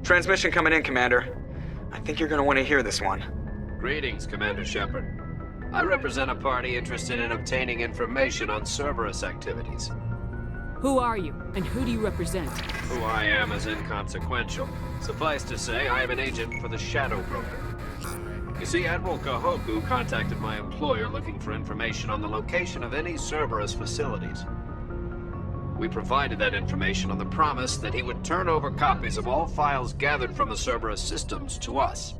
Transmission coming in, Commander. I think you're gonna want to hear this one. Greetings, Commander Shepard. I represent a party interested in obtaining information on Cerberus activities. Who are you, and who do you represent? Who I am is inconsequential. Suffice to say, I am an agent for the Shadow Broker. You see, Admiral Kahoku contacted my employer looking for information on the location of any Cerberus facilities. We provided that information on the promise that he would turn over copies of all files gathered from the Cerberus systems to us.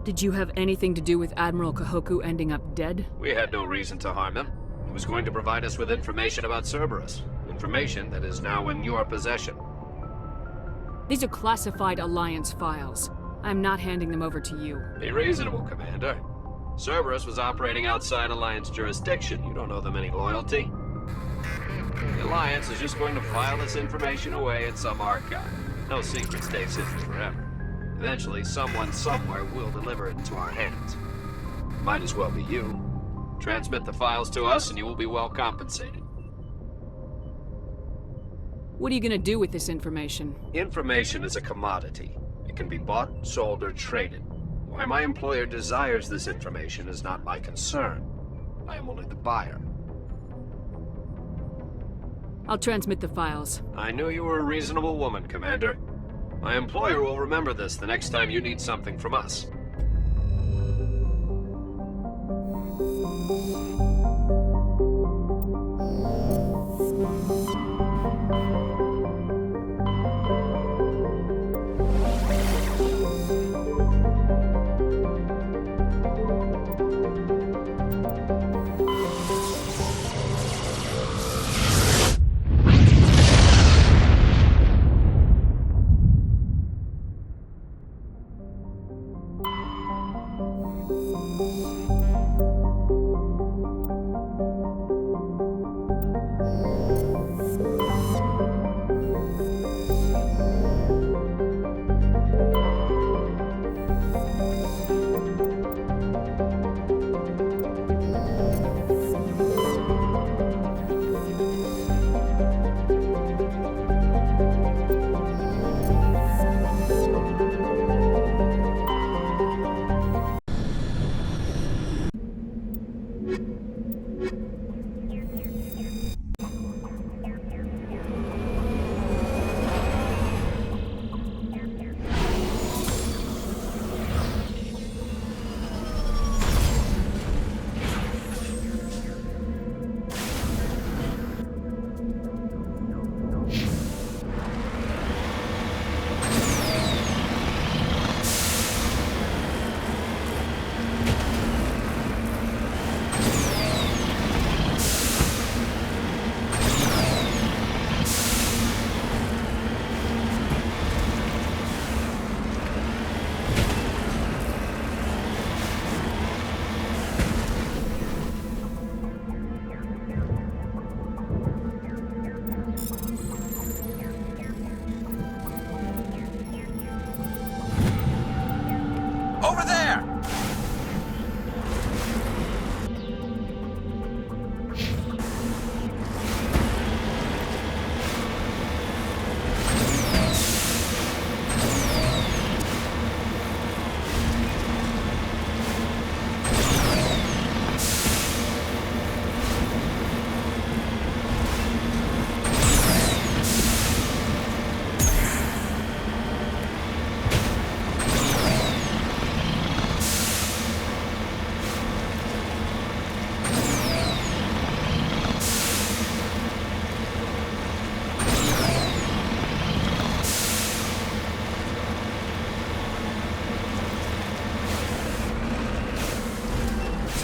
Did you have anything to do with Admiral Kahoku ending up dead? We had no reason to harm him. He was going to provide us with information about Cerberus. Information that is now in your possession. These are classified Alliance files. I'm not handing them over to you. Be reasonable, Commander. Cerberus was operating outside Alliance jurisdiction. You don't owe them any loyalty. The Alliance is just going to file this information away in some archive. No secret stays hidden forever. Eventually, someone somewhere will deliver it into our hands. Might as well be you. Transmit the files to us and you will be well compensated. What are you gonna do with this information? Information is a commodity. It can be bought, sold, or traded. Why my employer desires this information is not my concern. I am only the buyer. I'll transmit the files. I knew you were a reasonable woman, Commander. My employer will remember this the next time you need something from us. Over there!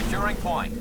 Securing point.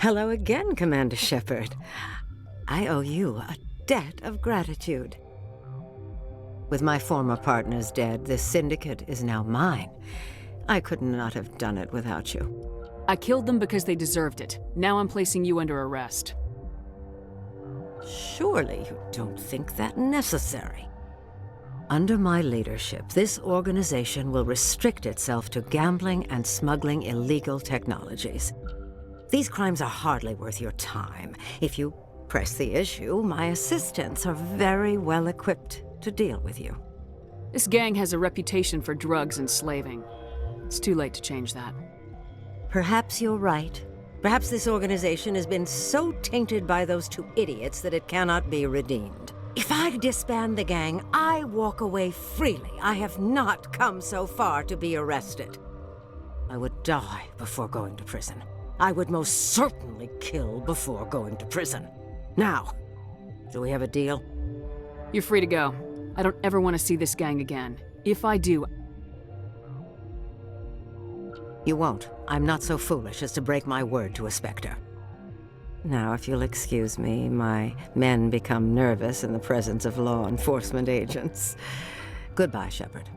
Hello again, Commander Shepard. I owe you a debt of gratitude. With my former partners dead, this syndicate is now mine. I could not have done it without you. I killed them because they deserved it. Now I'm placing you under arrest. Surely you don't think that necessary. Under my leadership, this organization will restrict itself to gambling and smuggling illegal technologies. These crimes are hardly worth your time. If you press the issue, my assistants are very well equipped to deal with you. This gang has a reputation for drugs and slaving. It's too late to change that. Perhaps you're right. Perhaps this organization has been so tainted by those two idiots that it cannot be redeemed. If I disband the gang, I walk away freely. I have not come so far to be arrested. I would die before going to prison. I would most certainly kill before going to prison. Now, do we have a deal? You're free to go. I don't ever want to see this gang again. If I do... You won't. I'm not so foolish as to break my word to a Spectre. Now, if you'll excuse me, my men become nervous in the presence of law enforcement agents. Goodbye, Shepard.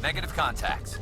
Negative contacts.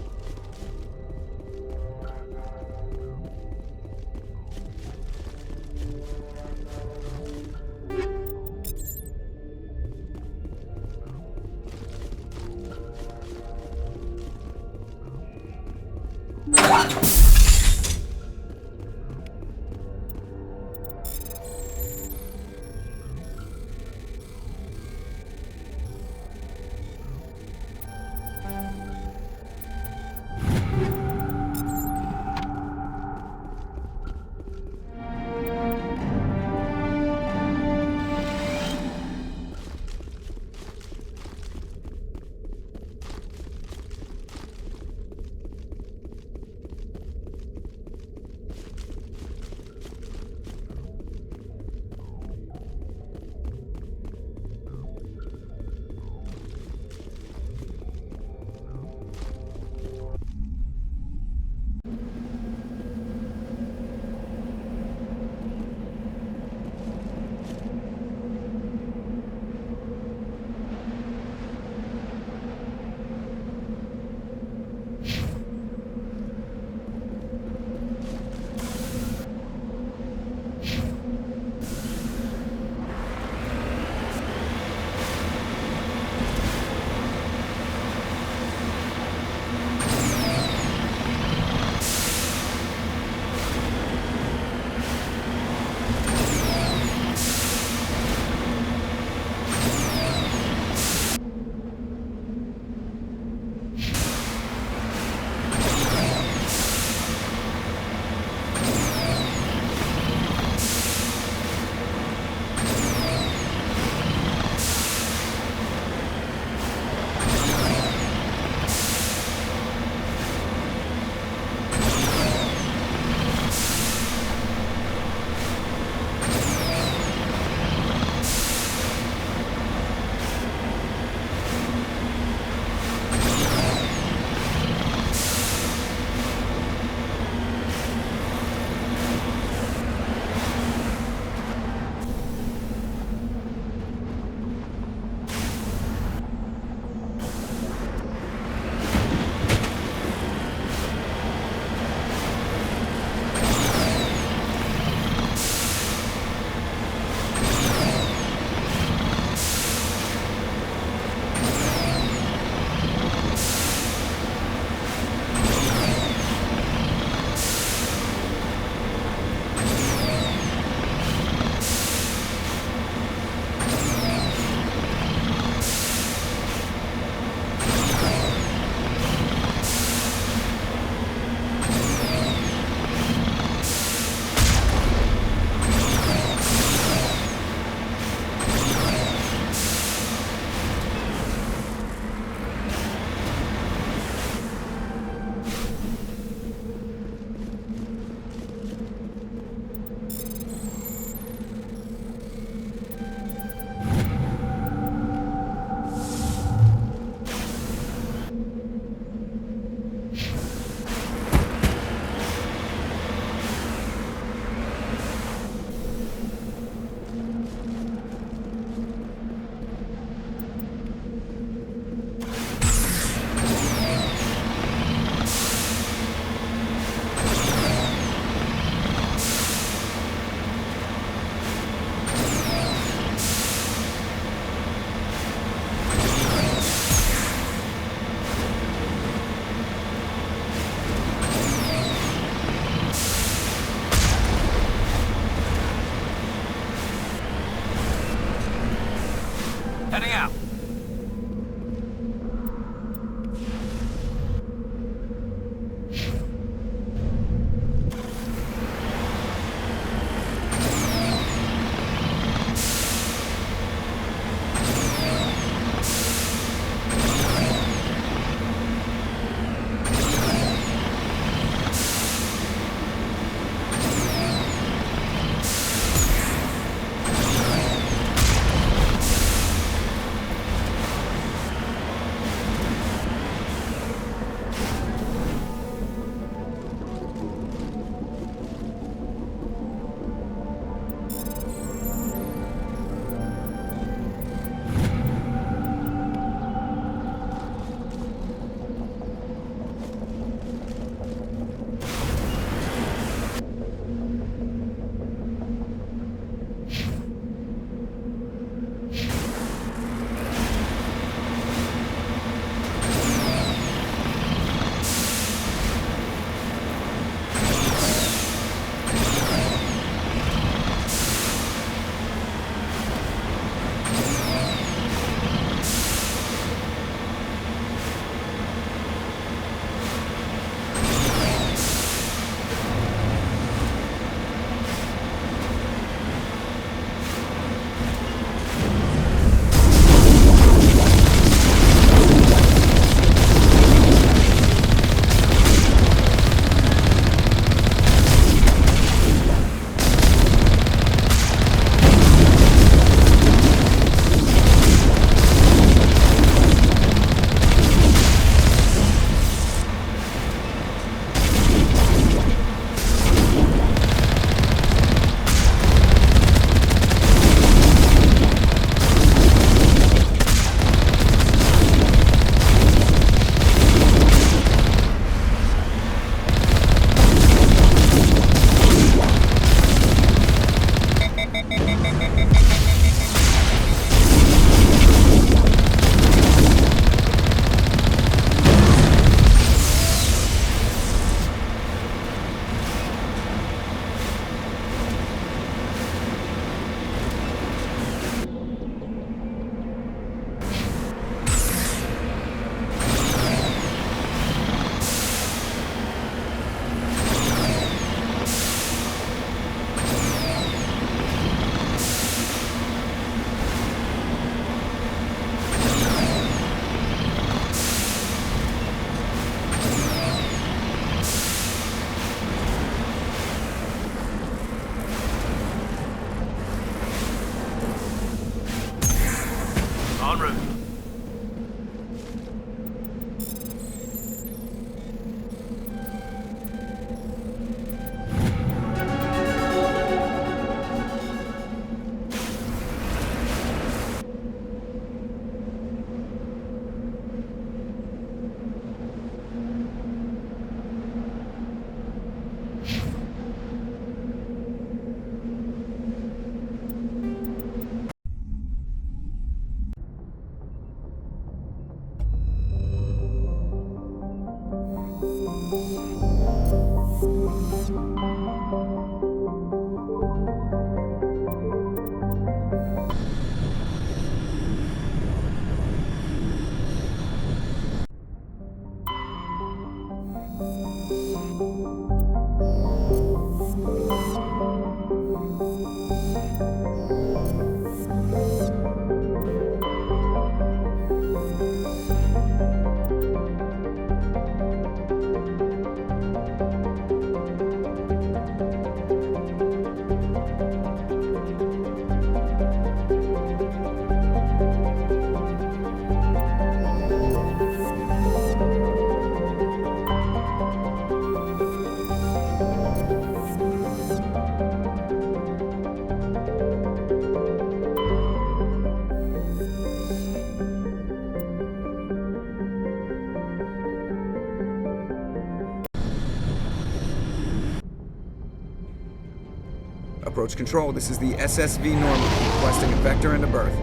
Approach control, this is the SSV Normandy, requesting a vector and a berth.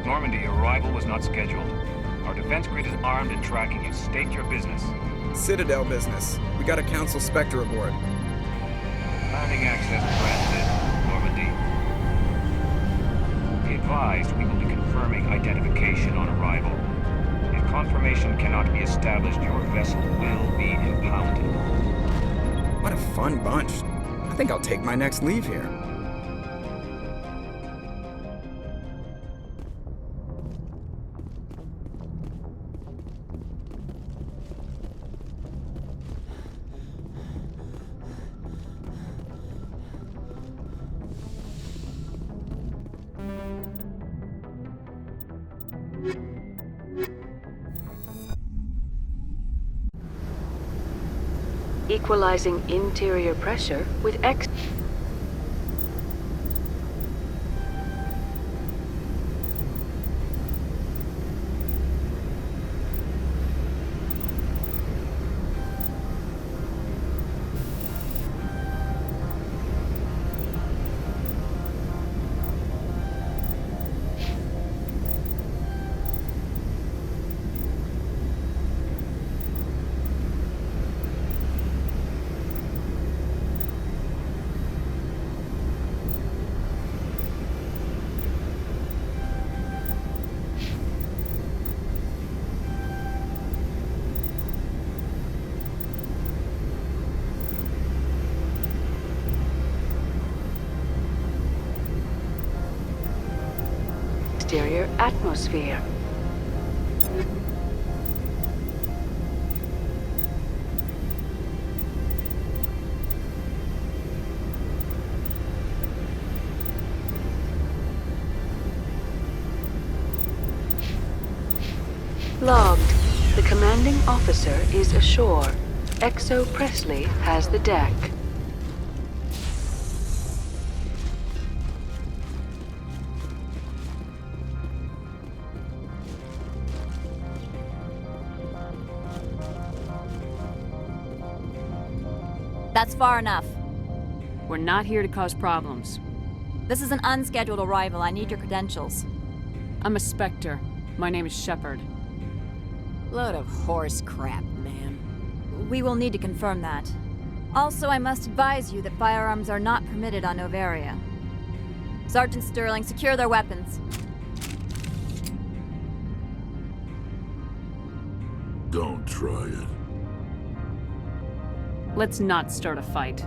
Normandy, your arrival was not scheduled. Our defense grid is armed and tracking you. State your business. Citadel business. We got a Council Spectre aboard. Landing access granted, Normandy. Be advised, we will be confirming identification on arrival. If confirmation cannot be established, your vessel will be impounded. What a fun bunch. I think I'll take my next leave here. Equalizing interior pressure with X. Exterior atmosphere. Logged. The commanding officer is ashore. Exo Presley has the deck. That's far enough. We're not here to cause problems. This is an unscheduled arrival. I need your credentials. I'm a Spectre. My name is Shepard. Load of horse crap, ma'am. We will need to confirm that. Also, I must advise you that firearms are not permitted on Noveria. Sergeant Sterling, secure their weapons. Don't try it. Let's not start a fight.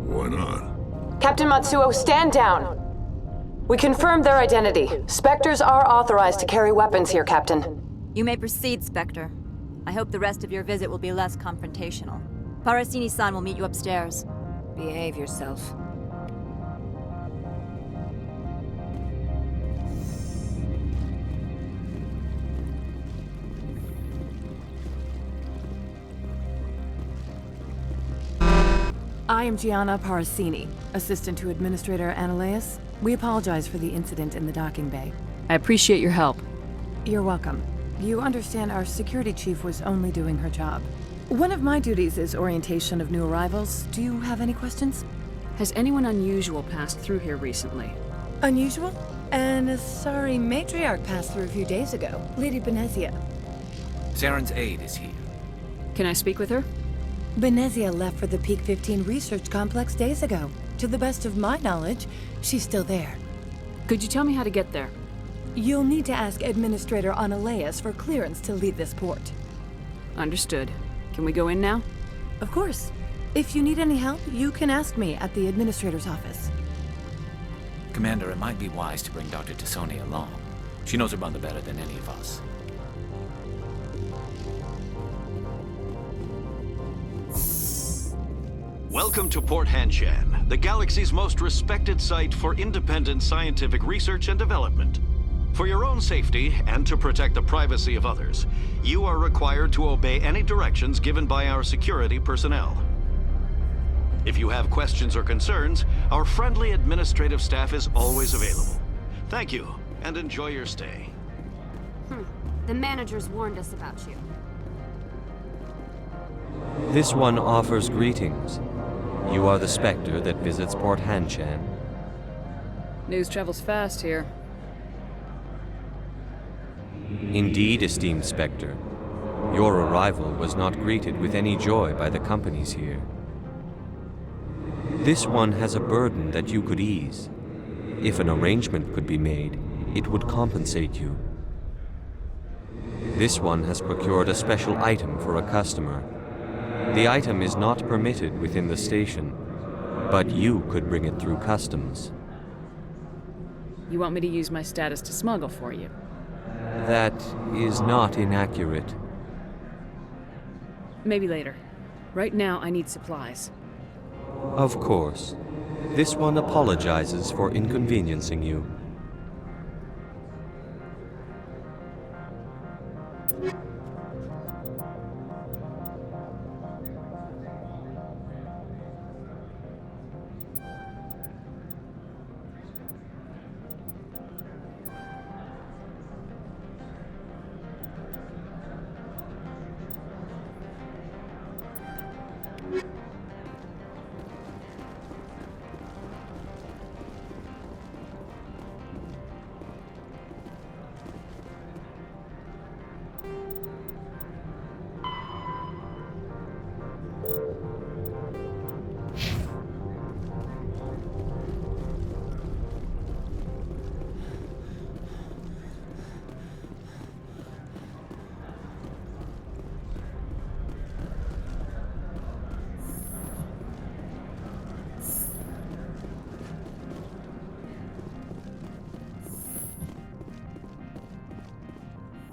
Why not? Captain Matsuo, stand down! We confirmed their identity. Spectres are authorized to carry weapons here, Captain. You may proceed, Spectre. I hope the rest of your visit will be less confrontational. Parasini-san will meet you upstairs. Behave yourself. I am Gianna Parasini, assistant to Administrator Ananias. We apologize for the incident in the docking bay. I appreciate your help. You're welcome. You understand our security chief was only doing her job. One of my duties is orientation of new arrivals. Do you have any questions? Has anyone unusual passed through here recently? Unusual? And a sorry matriarch passed through a few days ago. Lady Benezia. Zaren's aide is here. Can I speak with her? Benezia left for the Peak 15 research complex days ago. To the best of my knowledge, she's still there. Could you tell me how to get there? You'll need to ask Administrator Analeas for clearance to leave this port. Understood. Can we go in now? Of course. If you need any help, you can ask me at the Administrator's office. Commander, it might be wise to bring Dr. Tassoni along. She knows her mother better than any of us. Welcome to Port Hanshan, the galaxy's most respected site for independent scientific research and development. For your own safety and to protect the privacy of others, you are required to obey any directions given by our security personnel. If you have questions or concerns, our friendly administrative staff is always available. Thank you, and enjoy your stay. The managers warned us about you. This one offers greetings. You are the Spectre that visits Port Hanshan. News travels fast here. Indeed, esteemed Spectre. Your arrival was not greeted with any joy by the companies here. This one has a burden that you could ease. If an arrangement could be made, it would compensate you. This one has procured a special item for a customer. The item is not permitted within the station, but you could bring it through customs. You want me to use my status to smuggle for you? That is not inaccurate. Maybe later. Right now, I need supplies. Of course. This one apologizes for inconveniencing you.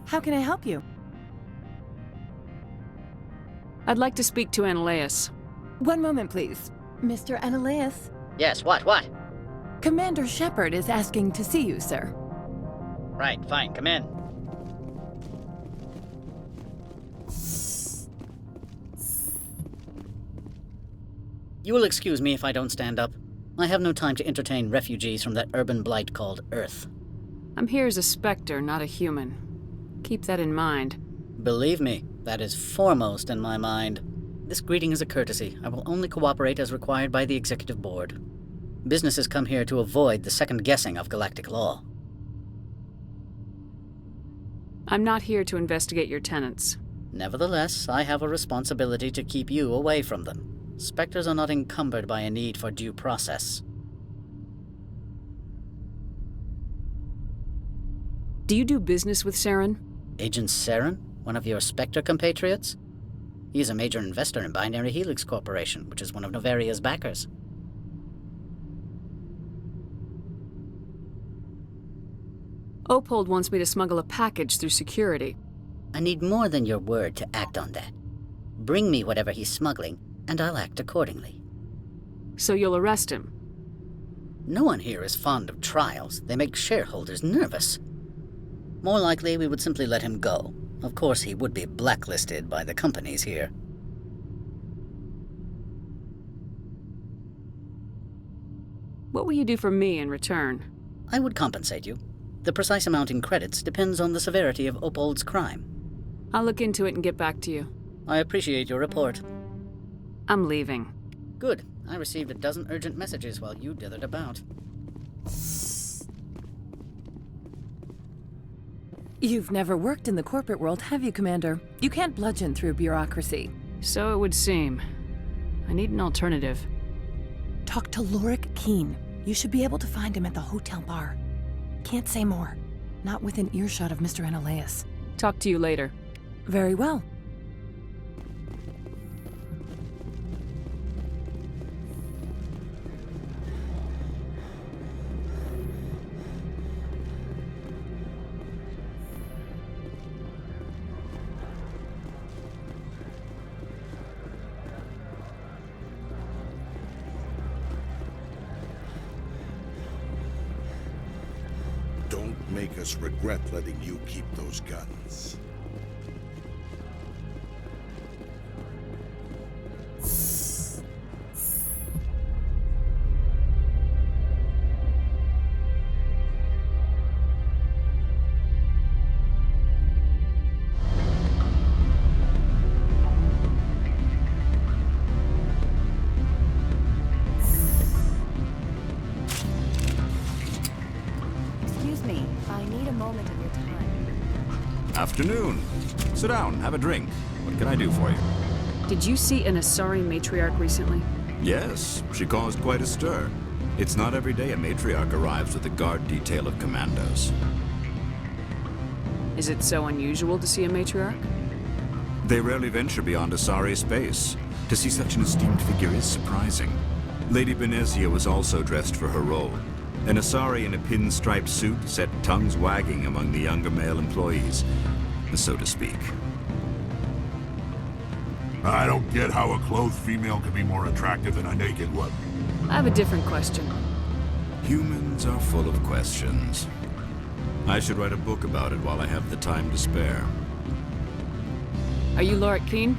How can I help you? I'd like to speak to Analeas. One moment, please. Mr. Analeas? Yes, what? Commander Shepard is asking to see you, sir. Right, fine, come in. You will excuse me if I don't stand up. I have no time to entertain refugees from that urban blight called Earth. I'm here as a Spectre, not a human. Keep that in mind. Believe me, that is foremost in my mind. This greeting is a courtesy. I will only cooperate as required by the Executive Board. Businesses come here to avoid the second guessing of galactic law. I'm not here to investigate your tenants. Nevertheless, I have a responsibility to keep you away from them. Spectres are not encumbered by a need for due process. Do you do business with Saren? Agent Saren? One of your Spectre compatriots? He is a major investor in Binary Helix Corporation, which is one of Noveria's backers. Opold wants me to smuggle a package through security. I need more than your word to act on that. Bring me whatever he's smuggling, and I'll act accordingly. So you'll arrest him? No one here is fond of trials. They make shareholders nervous. More likely, we would simply let him go. Of course, he would be blacklisted by the companies here. What will you do for me in return? I would compensate you. The precise amount in credits depends on the severity of Opold's crime. I'll look into it and get back to you. I appreciate your report. I'm leaving. Good. I received a dozen urgent messages while you dithered about. You've never worked in the corporate world, have you, Commander? You can't bludgeon through bureaucracy. So it would seem. I need an alternative. Talk to Lorik Keene. You should be able to find him at the hotel bar. Can't say more. Not within earshot of Mr. Analaeus. Talk to you later. Very well. Don't make us regret letting you keep those guns. Afternoon. Sit down, have a drink. What can I do for you? Did you see an Asari matriarch recently? Yes, she caused quite a stir. It's not every day a matriarch arrives with a guard detail of commandos. Is it so unusual to see a matriarch? They rarely venture beyond Asari space. To see such an esteemed figure is surprising. Lady Benezia was also dressed for her role. An Asari in a pinstriped suit set tongues wagging among the younger male employees, so to speak. I don't get how a clothed female can be more attractive than a naked one. I have a different question. Humans are full of questions. I should write a book about it while I have the time to spare. Are you Lorik Keene?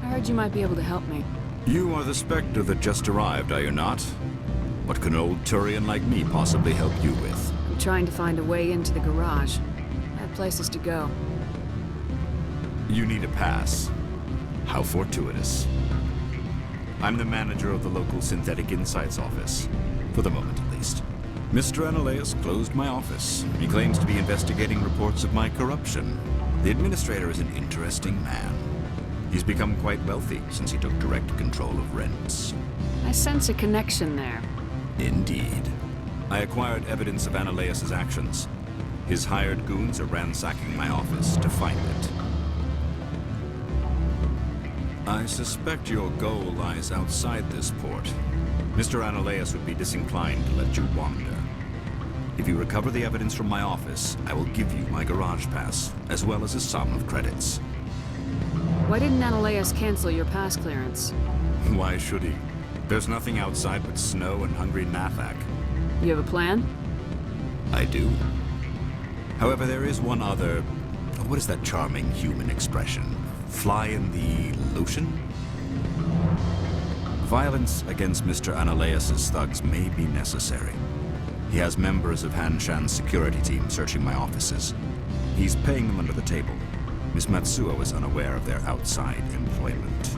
I heard you might be able to help me. You are the Spectre that just arrived, are you not? What can an old Turian like me possibly help you with? I'm trying to find a way into the garage. I have places to go. You need a pass. How fortuitous. I'm the manager of the local Synthetic Insights office. For the moment, at least. Mr. Analaeus closed my office. He claims to be investigating reports of my corruption. The administrator is an interesting man. He's become quite wealthy since he took direct control of rents. I sense a connection there. Indeed. I acquired evidence of Analaeus' actions. His hired goons are ransacking my office to find it. I suspect your goal lies outside this port. Mr. Analaeus would be disinclined to let you wander. If you recover the evidence from my office, I will give you my garage pass, as well as a sum of credits. Why didn't Analaeus cancel your pass clearance? Why should he? There's nothing outside but snow and hungry Nathak. You have a plan? I do. However, there is one other... What is that charming human expression? Fly in the lotion? Violence against Mr. Analaeus' thugs may be necessary. He has members of Hanshan's security team searching my offices. He's paying them under the table. Miss Matsuo is unaware of their outside employment.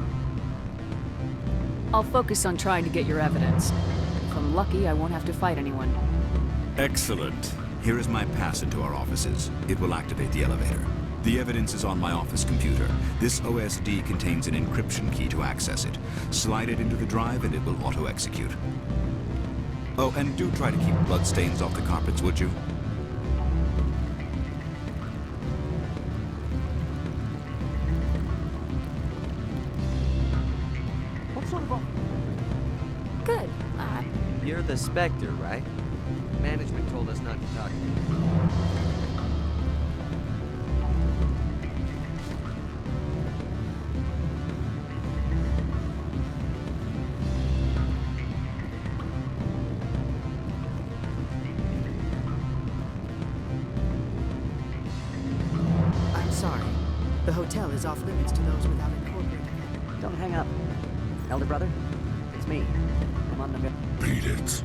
I'll focus on trying to get your evidence. If I'm lucky, I won't have to fight anyone. Excellent. Here is my pass into our offices. It will activate the elevator. The evidence is on my office computer. This OSD contains an encryption key to access it. Slide it into the drive and it will auto-execute. Oh, and do try to keep bloodstains off the carpets, would you? Good. You're the Spectre, right? Management told us not to talk to you. I'm sorry. The hotel is off limits to those without incorporated. Don't hang up. Elder brother, it's me. I'm on the... Beat it.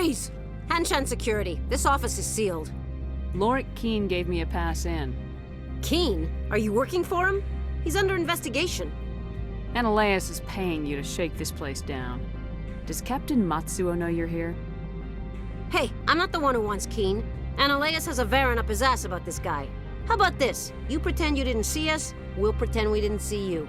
Freeze! Hanshan security. This office is sealed. Lorik Keene gave me a pass in. Keene? Are you working for him? He's under investigation. Ananias is paying you to shake this place down. Does Captain Matsuo know you're here? Hey, I'm not the one who wants Keene. Ananias has a Varen up his ass about this guy. How about this? You pretend you didn't see us, we'll pretend we didn't see you.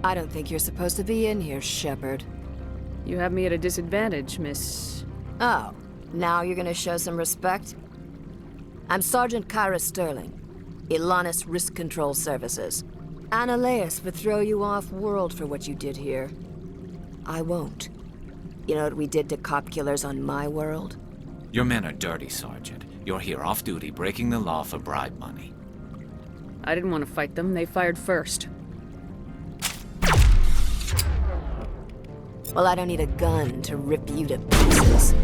I don't think you're supposed to be in here, Shepard. You have me at a disadvantage, Miss... Oh, now you're gonna show some respect? I'm Sergeant Kyra Sterling, Ilanis Risk Control Services. Ananias would throw you off-world for what you did here. I won't. You know what we did to cop killers on my world? Your men are dirty, Sergeant. You're here off-duty, breaking the law for bribe money. I didn't want to fight them. They fired first. Well, I don't need a gun to rip you to pieces.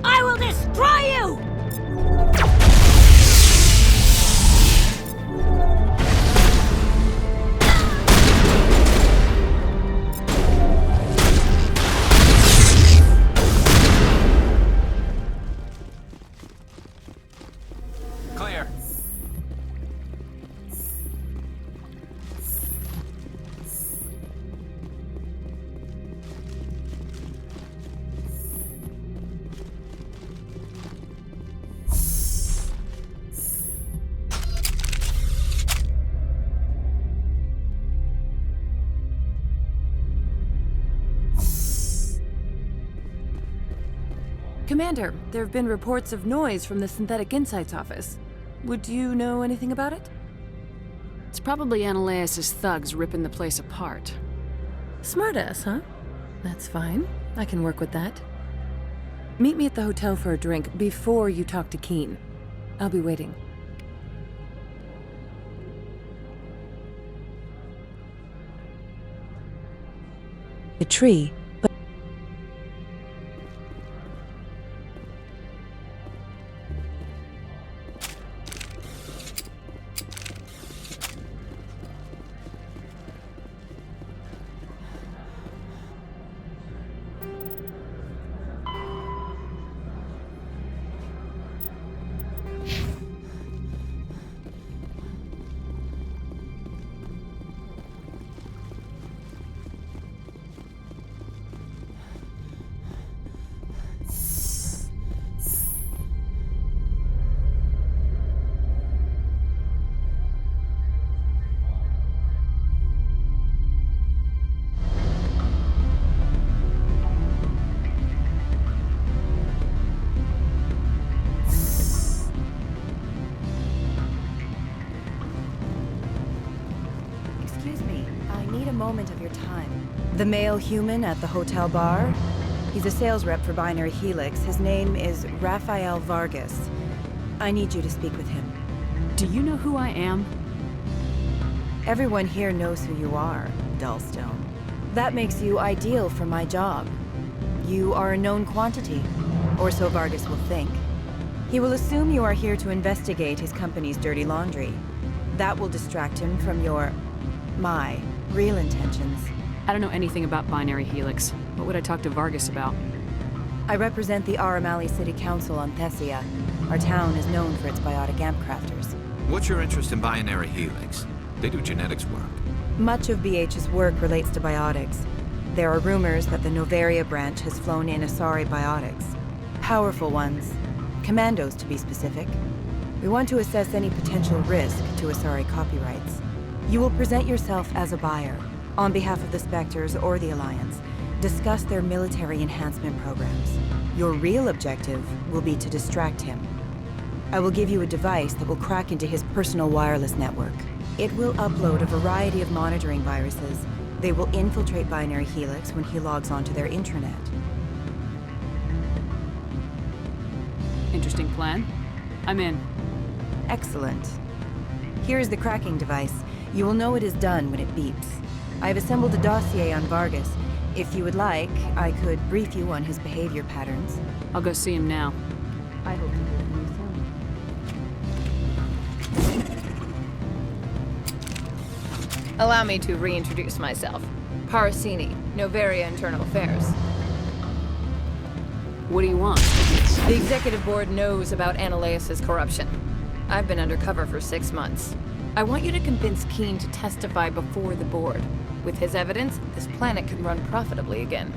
I will destroy you! Clear. Commander, there have been reports of noise from the Synthetic Insights office. Would you know anything about it? It's probably Ananias' thugs ripping the place apart. Smartass, huh? That's fine. I can work with that. Meet me at the hotel for a drink before you talk to Keen. I'll be waiting. A tree, but Excuse me, I need a moment of your time. The male human at the hotel bar? He's a sales rep for Binary Helix. His name is Rafael Vargas. I need you to speak with him. Do you know who I am? Everyone here knows who you are, Dullstone. That makes you ideal for my job. You are a known quantity, or so Vargas will think. He will assume you are here to investigate his company's dirty laundry. That will distract him from my real intentions. I don't know anything about Binary Helix. What would I talk to Vargas about? I represent the Aramali City Council on Thessia. Our town is known for its biotic amp crafters. What's your interest in Binary Helix? They do genetics work. Much of BH's work relates to biotics. There are rumors that the Noveria branch has flown in Asari biotics. Powerful ones. Commandos, to be specific. We want to assess any potential risk to Asari copyrights. You will present yourself as a buyer, on behalf of the Spectres or the Alliance. Discuss their military enhancement programs. Your real objective will be to distract him. I will give you a device that will crack into his personal wireless network. It will upload a variety of monitoring viruses. They will infiltrate Binary Helix when he logs onto their intranet. Interesting plan. I'm in. Excellent. Here is the cracking device. You will know it is done when it beeps. I have assembled a dossier on Vargas. If you would like, I could brief you on his behavior patterns. I'll go see him now. I hope to hear from you soon. Allow me to reintroduce myself. Parasini, Noveria Internal Affairs. What do you want? The Executive Board knows about Ananias' corruption. I've been undercover for 6 months. I want you to convince Keen to testify before the board. With his evidence, this planet can run profitably again.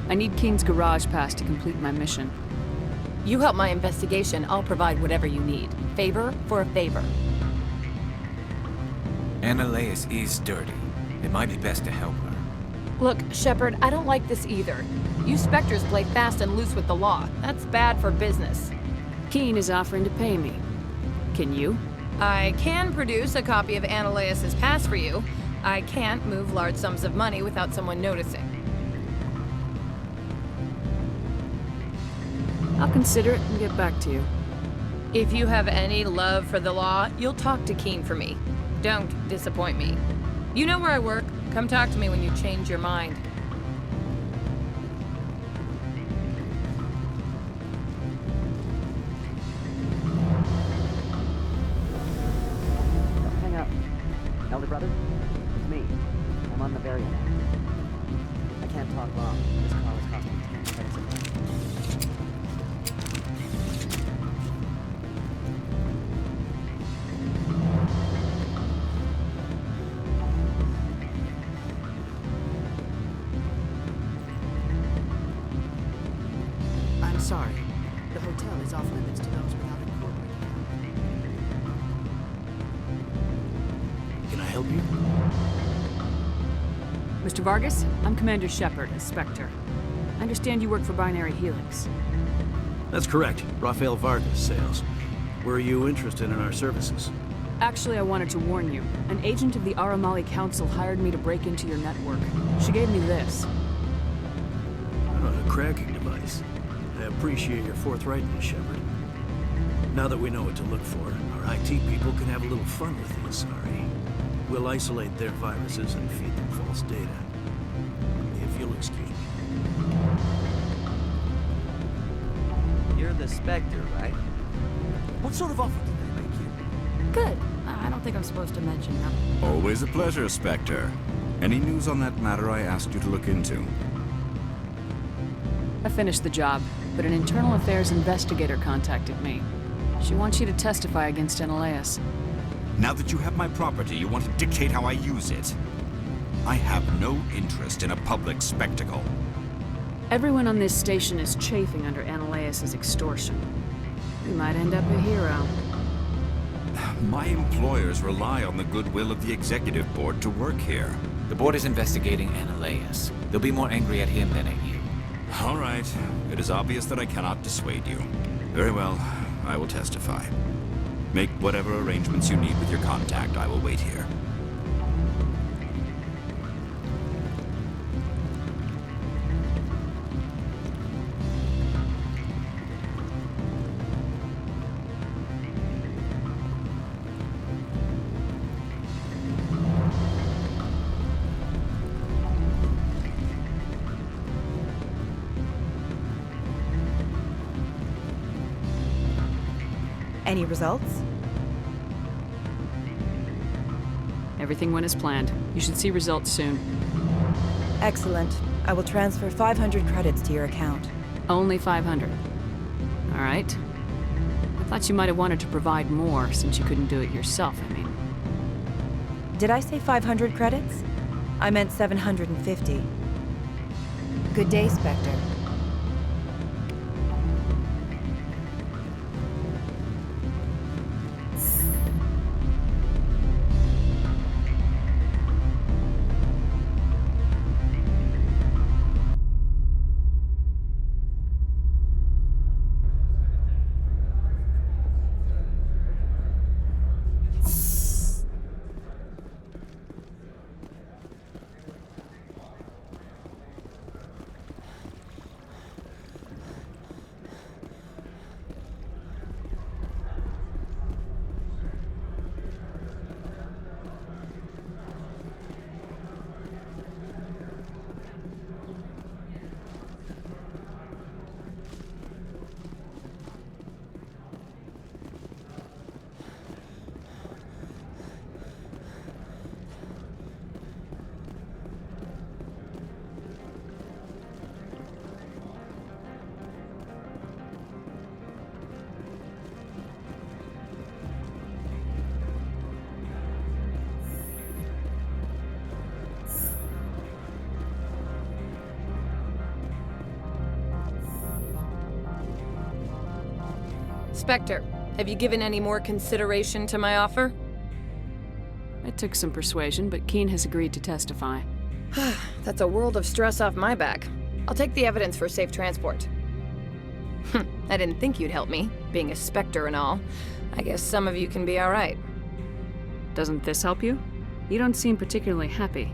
I need Keen's garage pass to complete my mission. You help my investigation, I'll provide whatever you need. Favor for a favor. Ananias is dirty. It might be best to help her. Look, Shepard, I don't like this either. You Spectres play fast and loose with the law. That's bad for business. Keen is offering to pay me. Can you? I can produce a copy of Ananias' pass for you. I can't move large sums of money without someone noticing. I'll consider it and get back to you. If you have any love for the law, you'll talk to Keen for me. Don't disappoint me. You know where I work. Come talk to me when you change your mind. Hang up. Elder brother? It's me. I'm on Noveria now. I can't talk long. This call has cost me 10 credits of money. I'm sorry. The hotel is off limits to those without a corporate account. Can I help you? Mr. Vargas, I'm Commander Shepard, a Spectre. I understand you work for Binary Helix. That's correct. Rafael Vargas, sales. Were you interested in our services? Actually, I wanted to warn you. An agent of the Aramali Council hired me to break into your network. She gave me this. A cracking device. I appreciate your forthrightness, Shepard. Now that we know what to look for, our IT people can have a little fun with the Asari. We'll isolate their viruses and feed them false data. If you'll excuse me. You're the Spectre, right? What sort of offer did they make you? Good. I don't think I'm supposed to mention that. Always a pleasure, Spectre. Any news on that matter I asked you to look into? I finished the job, but an internal affairs investigator contacted me. She wants you to testify against Analeas. Now that you have my property, you want to dictate how I use it. I have no interest in a public spectacle. Everyone on this station is chafing under Analeas' extortion. You might end up a hero. My employers rely on the goodwill of the executive board to work here. The board is investigating Analeas. They'll be more angry at him than at you. All right. It is obvious that I cannot dissuade you. Very well. I will testify. Make whatever arrangements you need with your contact. I will wait here. Any results? Everything went as planned. You should see results soon. Excellent. I will transfer 500 credits to your account. Only 500. All right. I thought you might have wanted to provide more since you couldn't do it yourself, I mean. Did I say 500 credits? I meant 750. Good day, Spectre. Spectre, have you given any more consideration to my offer? It took some persuasion, but Keen has agreed to testify. That's a world of stress off my back. I'll take the evidence for safe transport. I didn't think you'd help me, being a Spectre and all. I guess some of you can be alright. Doesn't this help you? You don't seem particularly happy.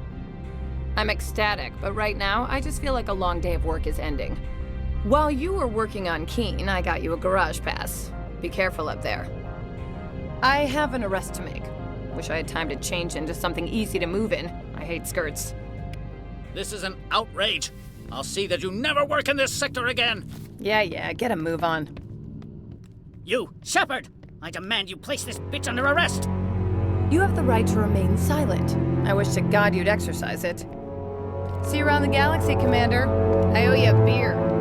I'm ecstatic, but right now, I just feel like a long day of work is ending. While you were working on Keen, I got you a garage pass. Be careful up there. I have an arrest to make. Wish I had time to change into something easy to move in. I hate skirts. This is an outrage. I'll see that you never work in this sector again. Yeah, get a move on. You, Shepard! I demand you place this bitch under arrest! You have the right to remain silent. I wish to God you'd exercise it. See you around the galaxy, Commander. I owe you a beer.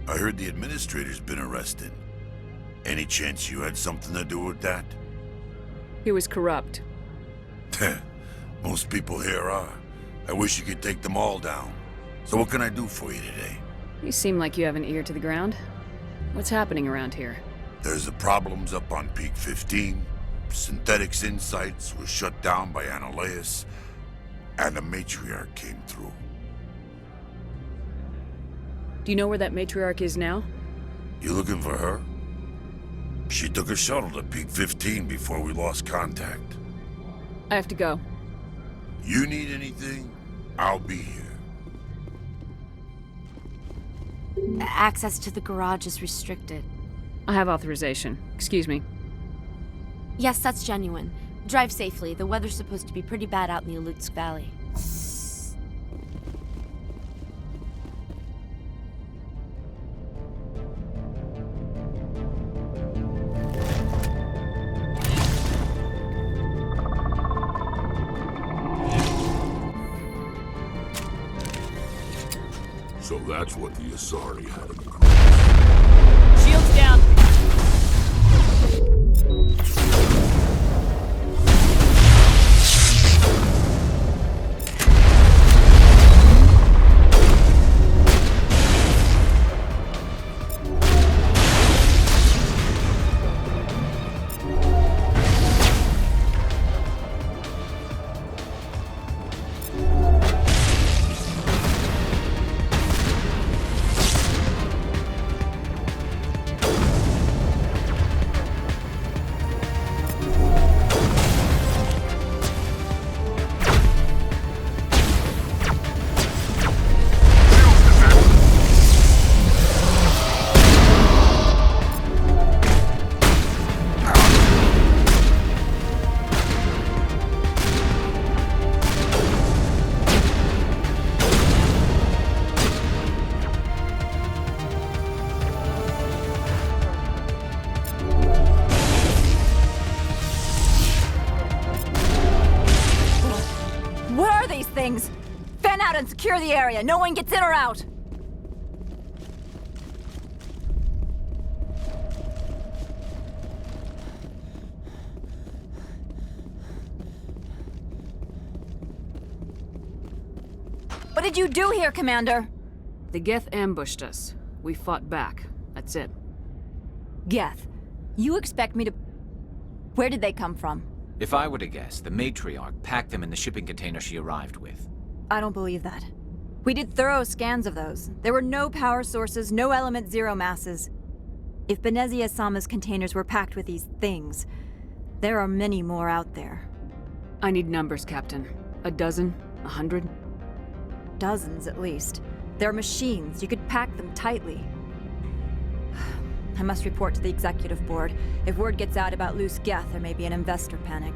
I heard the administrator's been arrested. Any chance you had something to do with that? He was corrupt. Most people here are. I wish you could take them all down. So what can I do for you today? You seem like you have an ear to the ground. What's happening around here? There's the problems up on Peak 15. Synthetics Insights was shut down by Analeus. And the matriarch came through. Do you know where that matriarch is now? You looking for her? She took a shuttle to Peak 15 before we lost contact. I have to go. You need anything? I'll be here. Access to the garage is restricted. I have authorization. Excuse me. Yes, that's genuine. Drive safely. The weather's supposed to be pretty bad out in the Alutsk Valley. So that's what the Asari had in the cruise. Shields down! Things! Fan out and secure the area. No one gets in or out. What did you do here, Commander? The Geth ambushed us. We fought back. That's it. Geth, you expect me to... Where did they come from? If I were to guess, the matriarch packed them in the shipping container she arrived with. I don't believe that. We did thorough scans of those. There were no power sources, no element zero masses. If Benezia Sama's containers were packed with these things, there are many more out there. I need numbers, Captain. A dozen? 100? Dozens, at least. They're machines. You could pack them tightly. I must report to the executive board. If word gets out about loose Geth, there may be an investor panic.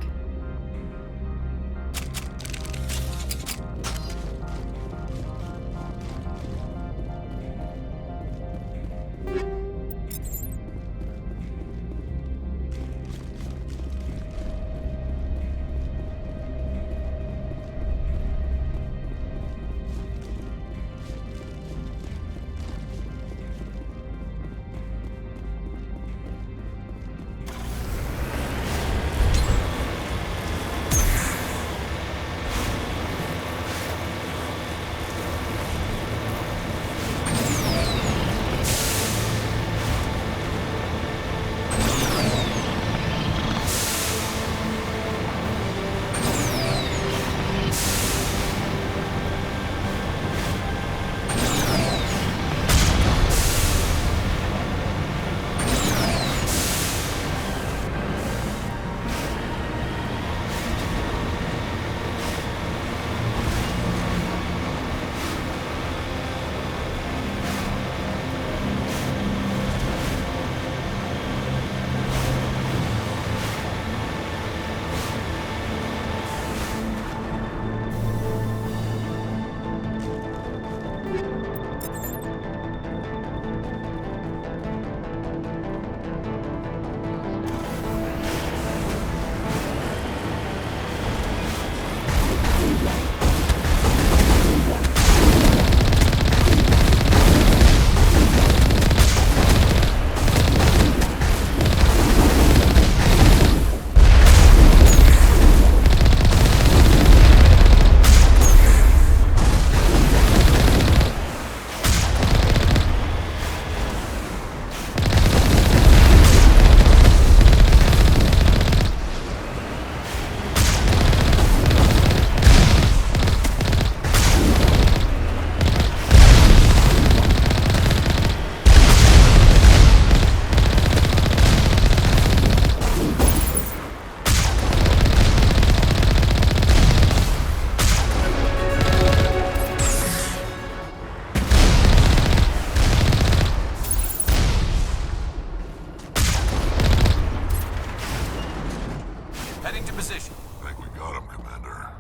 your position. I think we got him, Commander.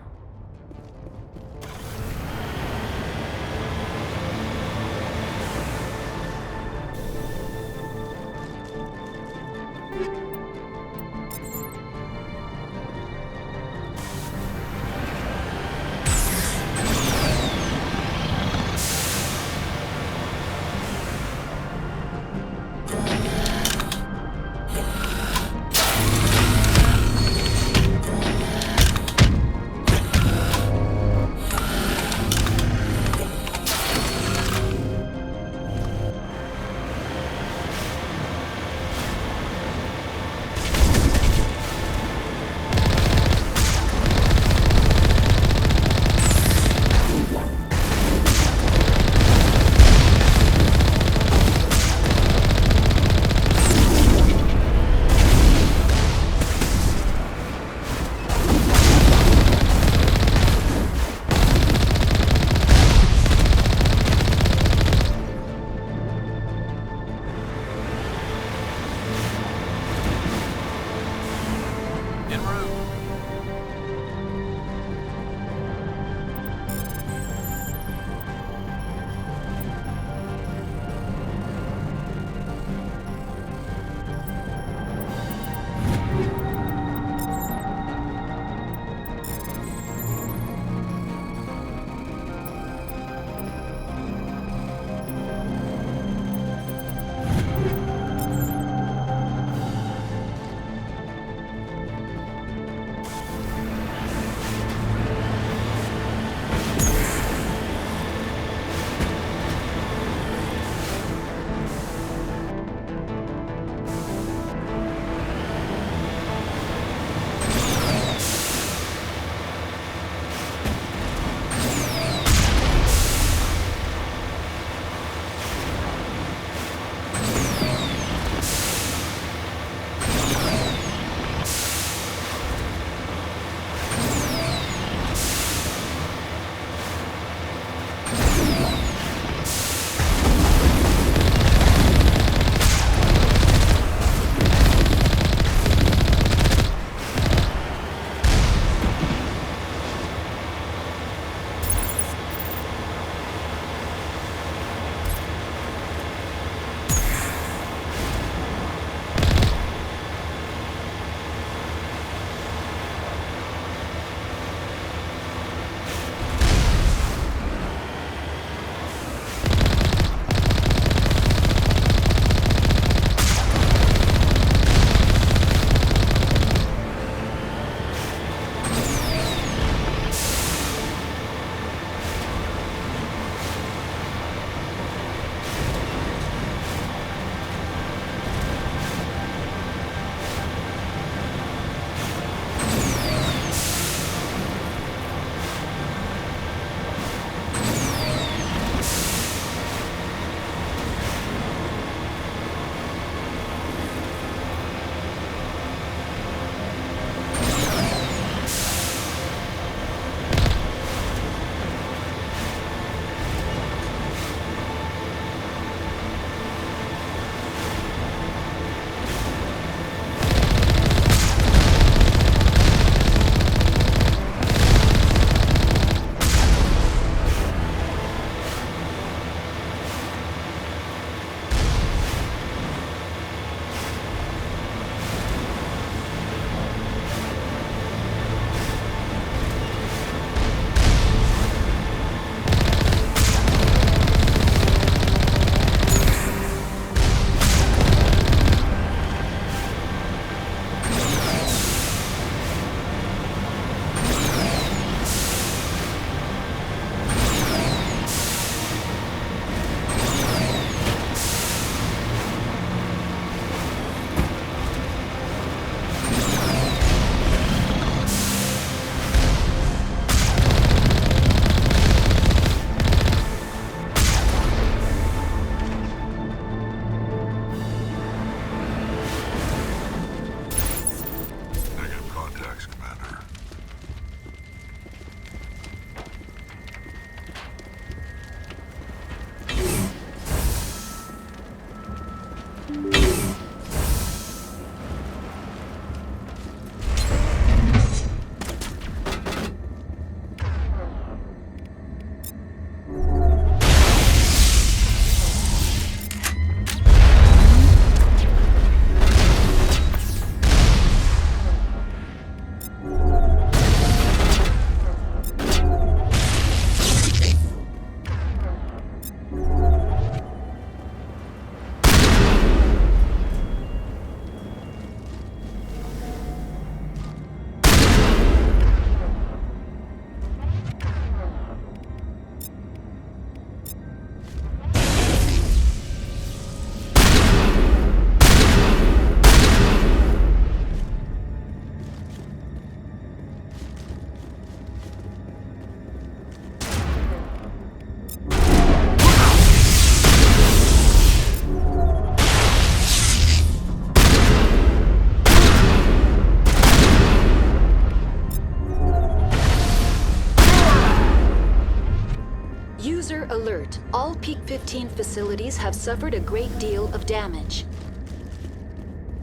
All Peak 15 facilities have suffered a great deal of damage.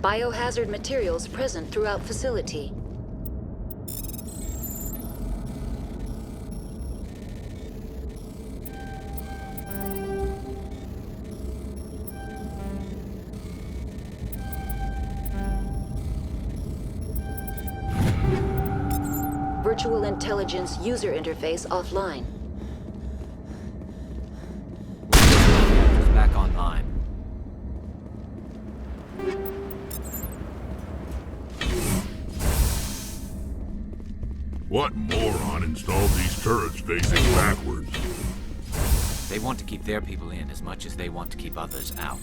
Biohazard materials present throughout facility. Virtual intelligence user interface offline. Reactors back online. What moron installed these turrets facing backwards? They want to keep their people in as much as they want to keep others out.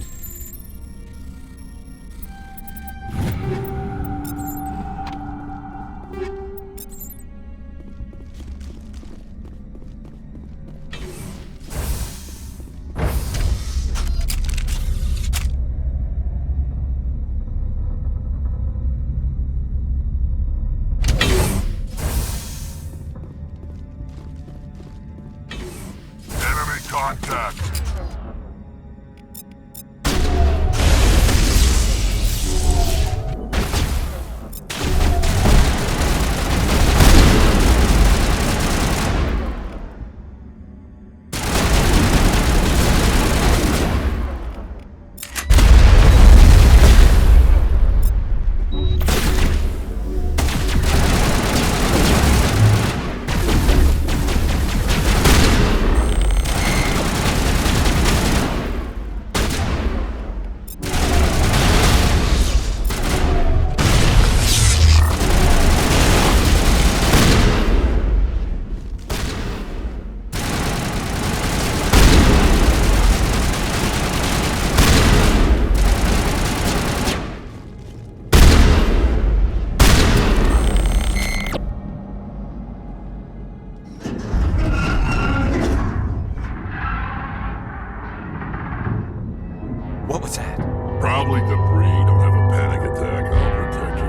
Contact! What was that? Probably debris. Don't have a panic attack. I'll protect you.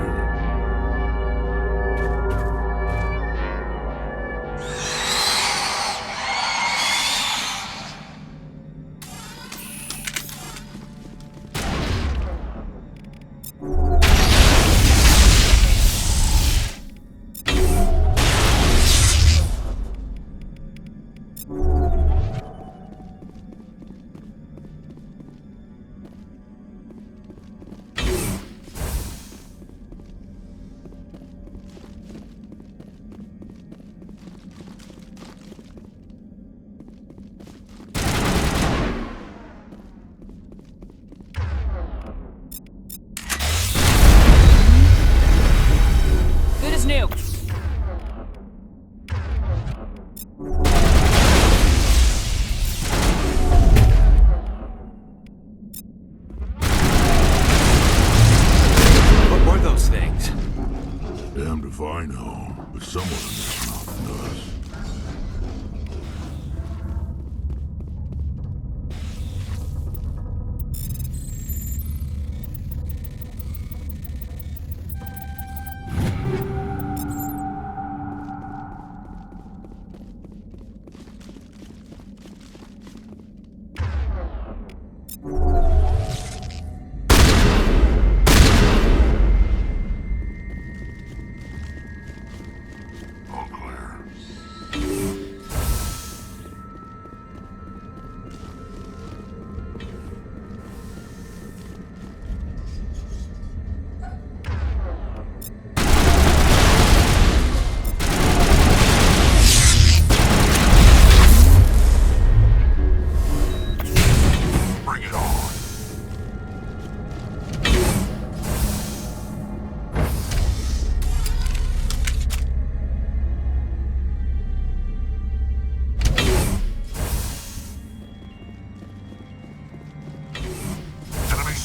Good as new. What were those things? Damned if I know, but someone in this mountain does.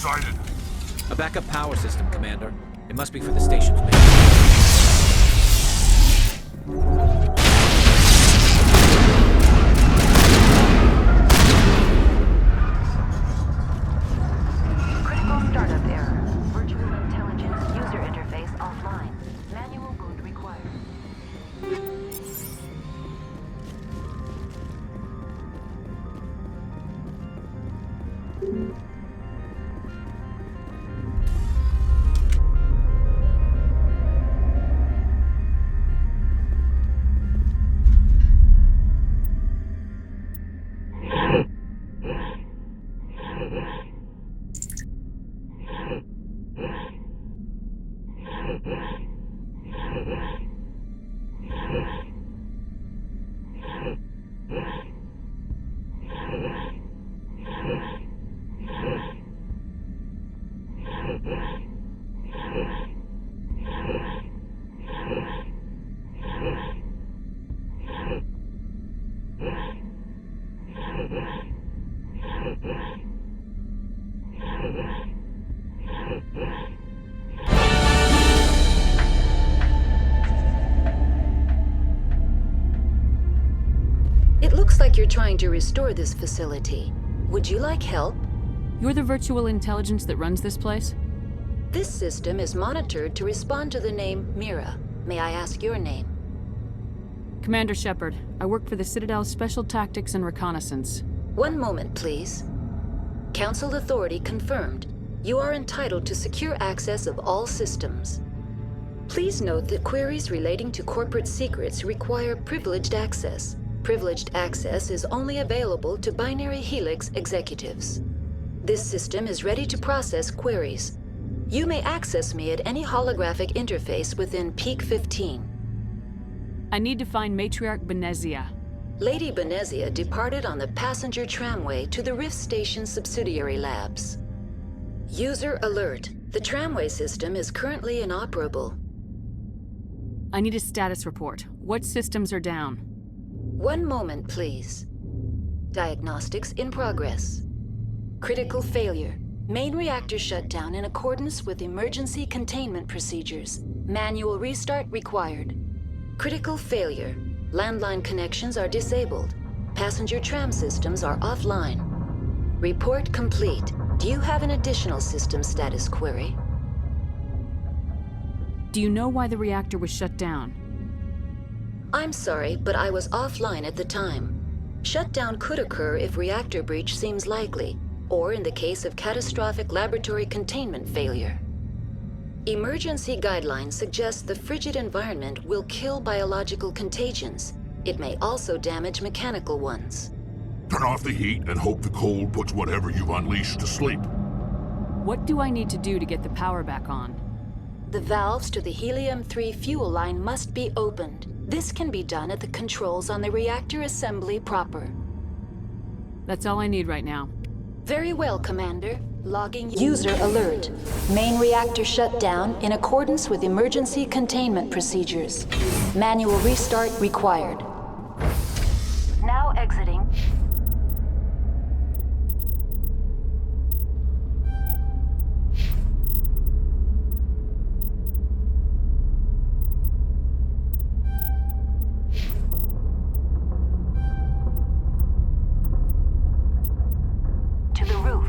Sighted. A backup power system, Commander. It must be for the station's main. Critical startup error. Virtual intelligence user interface offline. Manual boot required. It looks like you're trying to restore this facility. Would you like help? You're the virtual intelligence that runs this place? This system is monitored to respond to the name Mira. May I ask your name? Commander Shepard. I work for the Citadel's Special Tactics and Reconnaissance. One moment, please. Council authority confirmed. You are entitled to secure access of all systems. Please note that queries relating to corporate secrets require privileged access. Privileged access is only available to Binary Helix executives. This system is ready to process queries. You may access me at any holographic interface within Peak 15. I need to find Matriarch Benezia. Lady Benezia departed on the passenger tramway to the Rift Station subsidiary labs. User alert. The tramway system is currently inoperable. I need a status report. What systems are down? One moment, please. Diagnostics in progress. Critical failure. Main reactor shut down in accordance with emergency containment procedures. Manual restart required. Critical failure. Landline connections are disabled. Passenger tram systems are offline. Report complete. Do you have an additional system status query? Do you know why the reactor was shut down? I'm sorry, but I was offline at the time. Shutdown could occur if reactor breach seems likely, or in the case of catastrophic laboratory containment failure. Emergency guidelines suggest the frigid environment will kill biological contagions. It may also damage mechanical ones. Turn off the heat and hope the cold puts whatever you've unleashed to sleep. What do I need to do to get the power back on? The valves to the helium-3 fuel line must be opened. This can be done at the controls on the reactor assembly proper. That's all I need right now. Very well, Commander. Logging user alert. Main reactor shut down in accordance with emergency containment procedures. Manual restart required. Now exiting. To the roof.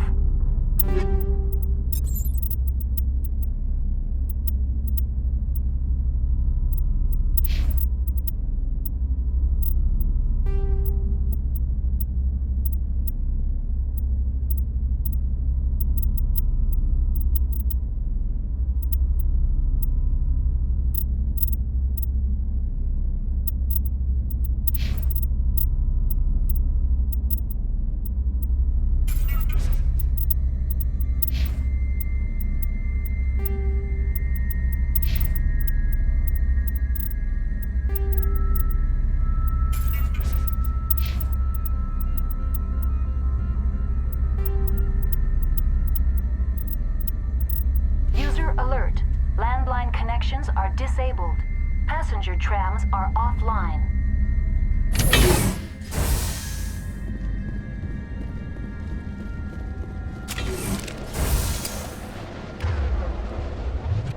Alert. Landline connections are disabled. Passenger trams are offline.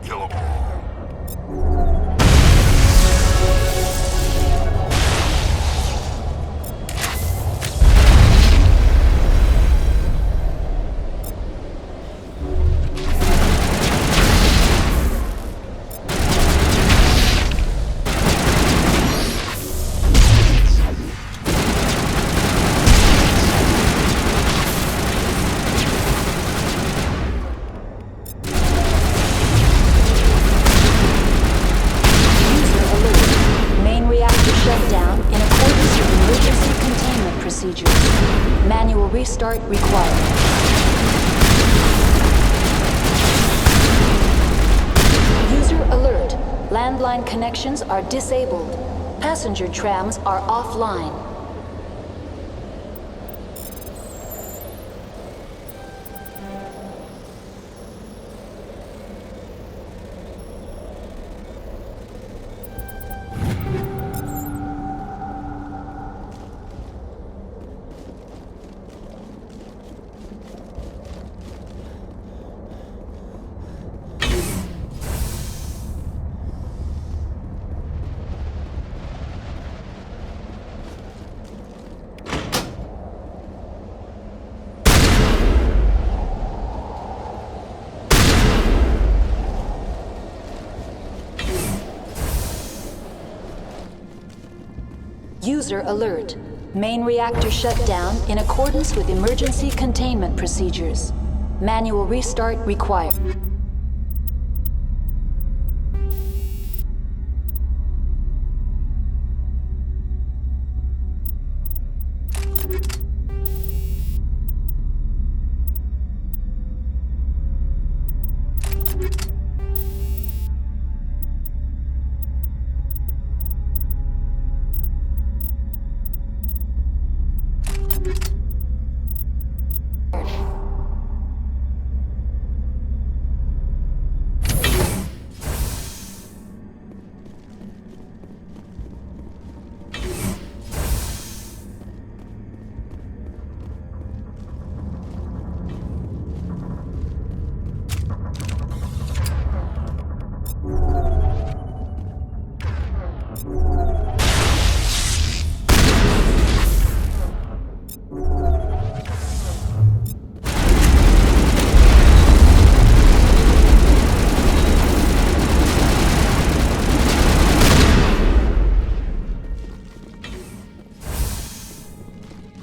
Kill 'em all. Manual restart required. User alert. landline connections are disabled. Passenger trams are offline. User alert. Main reactor shut down in accordance with emergency containment procedures. Manual restart required.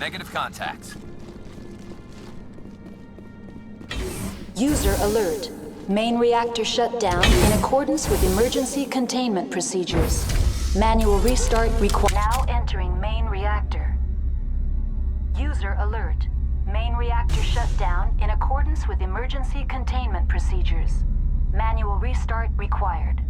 Negative contacts. User alert. Main reactor shut down in accordance with emergency containment procedures. Manual restart required. Now entering main reactor. User alert. Main reactor shut down in accordance with emergency containment procedures. Manual restart required.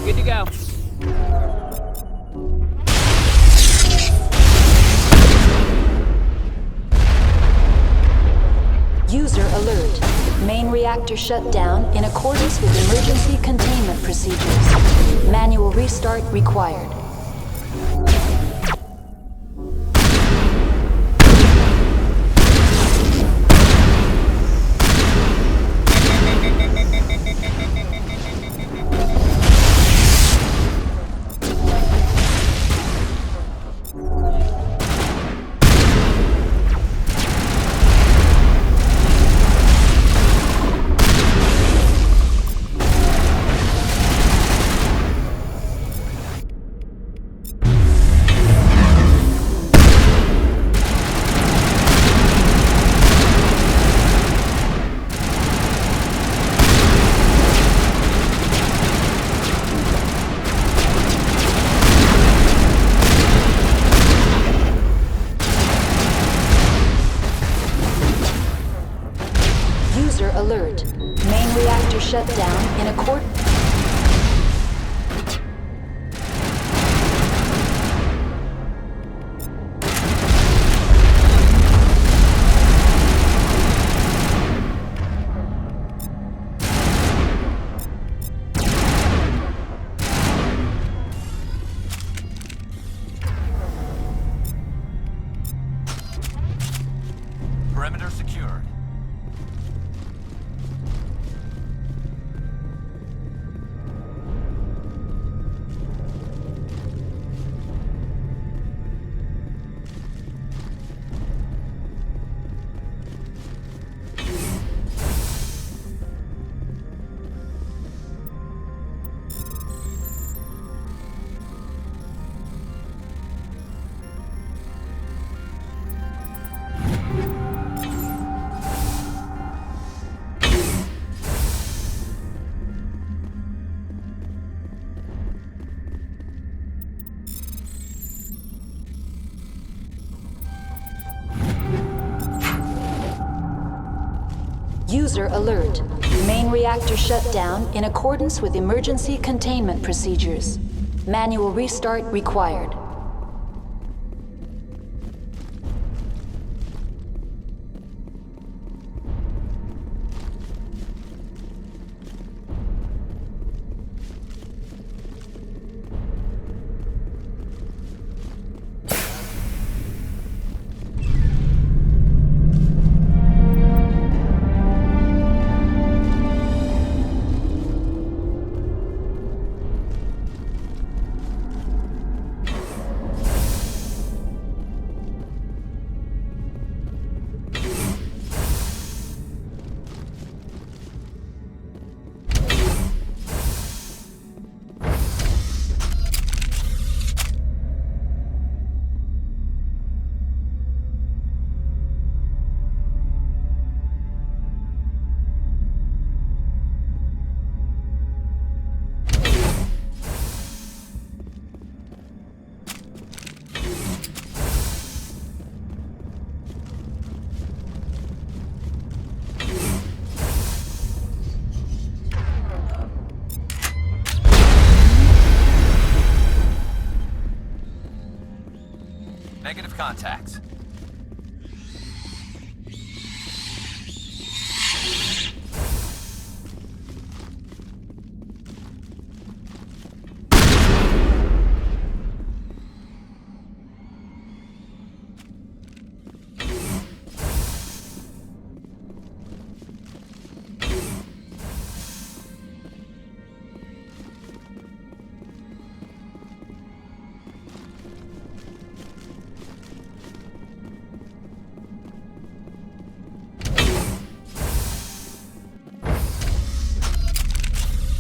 Good to go. User alert. Main reactor shut down in accordance with emergency containment procedures. Manual restart required. Alert. Main reactor shut down in accordance. Perimeter secured. User alert. Main reactor shut down in accordance with emergency containment procedures. Manual restart required. Negative contacts.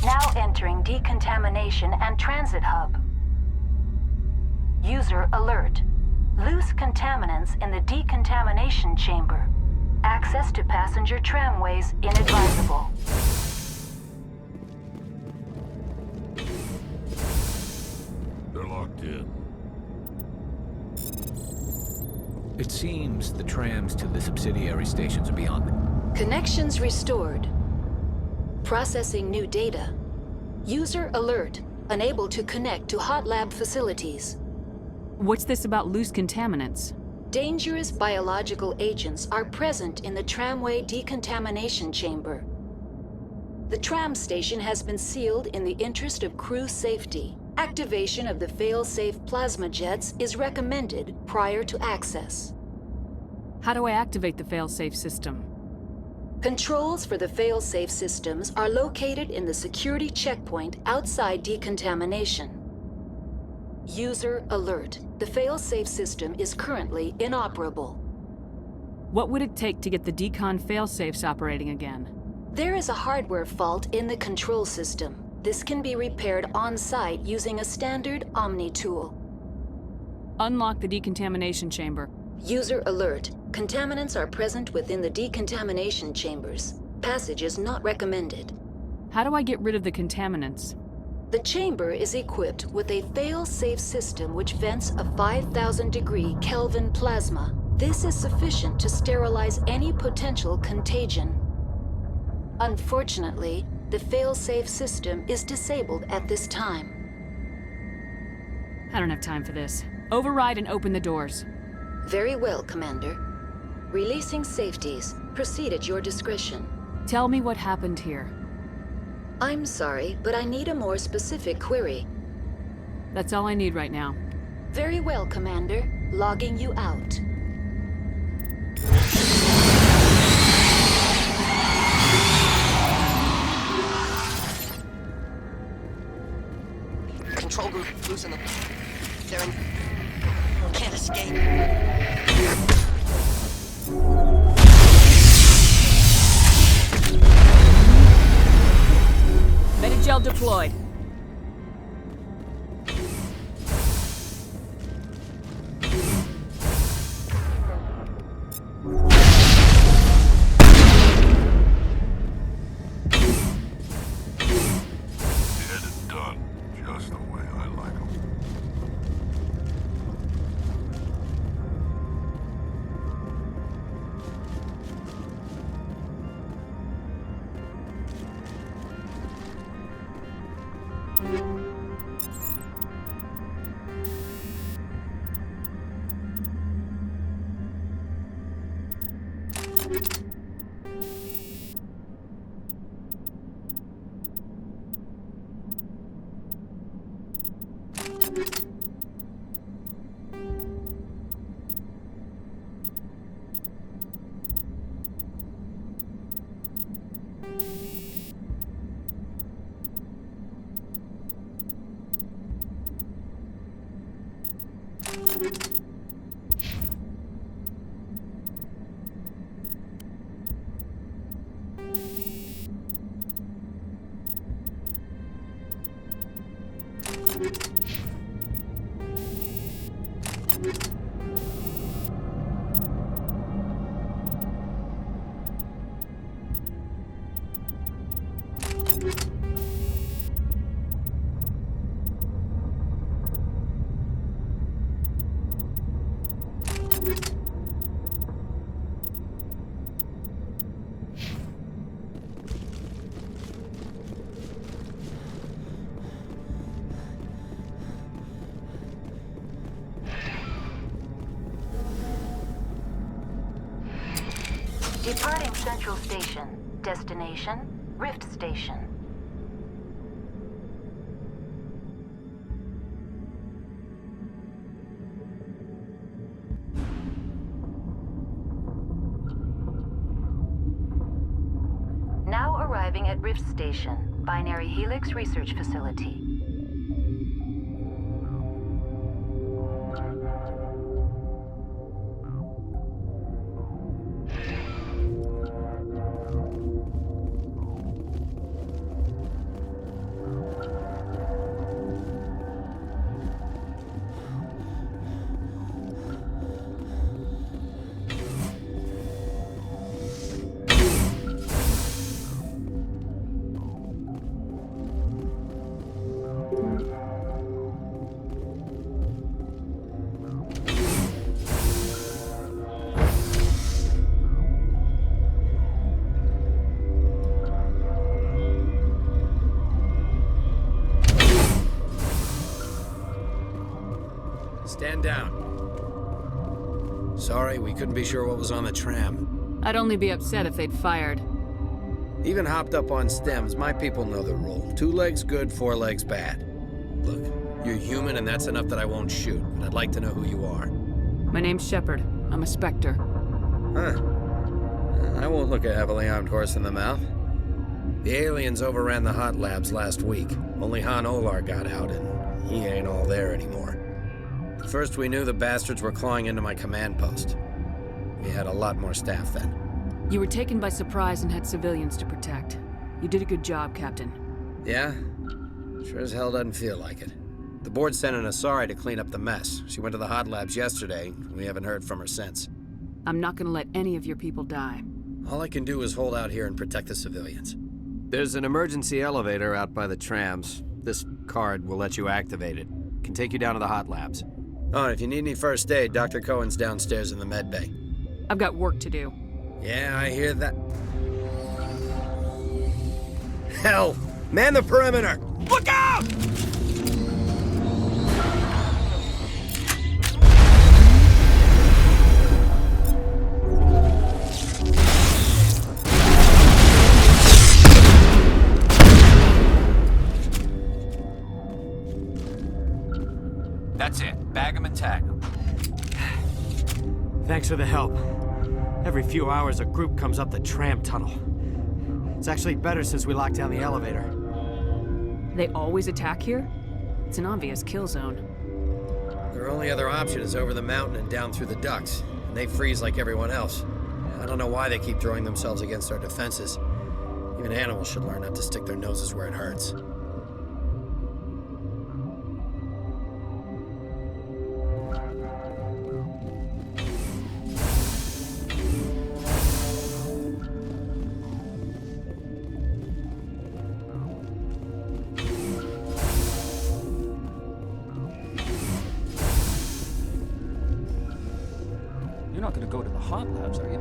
Now entering decontamination and transit hub. User alert. Loose contaminants in the decontamination chamber. Access to passenger tramways inadvisable. They're locked in. It seems the trams to the subsidiary stations are beyond. Connections restored. Processing new data. User alert. Unable to connect to hot lab facilities. What's this about loose contaminants? Dangerous biological agents are present in the tramway decontamination chamber. The tram station has been sealed in the interest of crew safety. Activation of the fail-safe plasma jets is recommended prior to access. How do I activate the fail-safe system? Controls for the fail-safe systems are located in the security checkpoint outside decontamination. User alert. The fail-safe system is currently inoperable. What would it take to get the decon fail-safes operating again? There is a hardware fault in the control system. This can be repaired on-site using a standard Omni tool. Unlock the decontamination chamber. User alert. Contaminants are present within the decontamination chambers. Passage is not recommended. How do I get rid of the contaminants? The chamber is equipped with a fail-safe system which vents a 5,000-degree Kelvin plasma. This is sufficient to sterilize any potential contagion. Unfortunately, the fail-safe system is disabled at this time. I don't have time for this. Override and open the doors. Very well, Commander. Releasing safeties. Proceed at your discretion. Tell me what happened here. I'm sorry, but I need a more specific query. That's all I need right now. Very well, Commander. Logging you out. Control group, loosen them. They're in... Can't escape. Metagel deployed. Departing Central Station. Destination, Rift Station. Now arriving at Rift Station, Binary Helix Research Facility. Stand down. Sorry, we couldn't be sure what was on the tram. I'd only be upset if they'd fired. Even hopped up on stems, my people know the rule. 2 legs good, 4 legs bad. Look, you're human and that's enough that I won't shoot, but I'd like to know who you are. My name's Shepard. I'm a Spectre. Huh. I won't look a heavily armed horse in the mouth. The aliens overran the hot labs last week. Only Han Olar got out and he ain't all there anymore. First we knew the bastards were clawing into my command post. We had a lot more staff then. You were taken by surprise and had civilians to protect. You did a good job, Captain. Yeah? Sure as hell doesn't feel like it. The board sent an Asari to clean up the mess. She went to the hot labs yesterday. We haven't heard from her since. I'm not gonna let any of your people die. All I can do is hold out here and protect the civilians. There's an emergency elevator out by the trams. This card will let you activate it. Can take you down to the hot labs. Oh, and if you need any first aid, Dr. Cohen's downstairs in the med bay. I've got work to do. Yeah, I hear that. Hell! Man the perimeter! Look out! That's it. Bag 'em and tag 'em. Thanks for the help. Every few hours, a group comes up the tram tunnel. It's actually better since we locked down the elevator. They always attack here? It's an obvious kill zone. Their only other option is over the mountain and down through the ducts, and they freeze like everyone else. I don't know why they keep throwing themselves against our defenses. Even animals should learn not to stick their noses where it hurts. You're not gonna go to the hot labs, are you?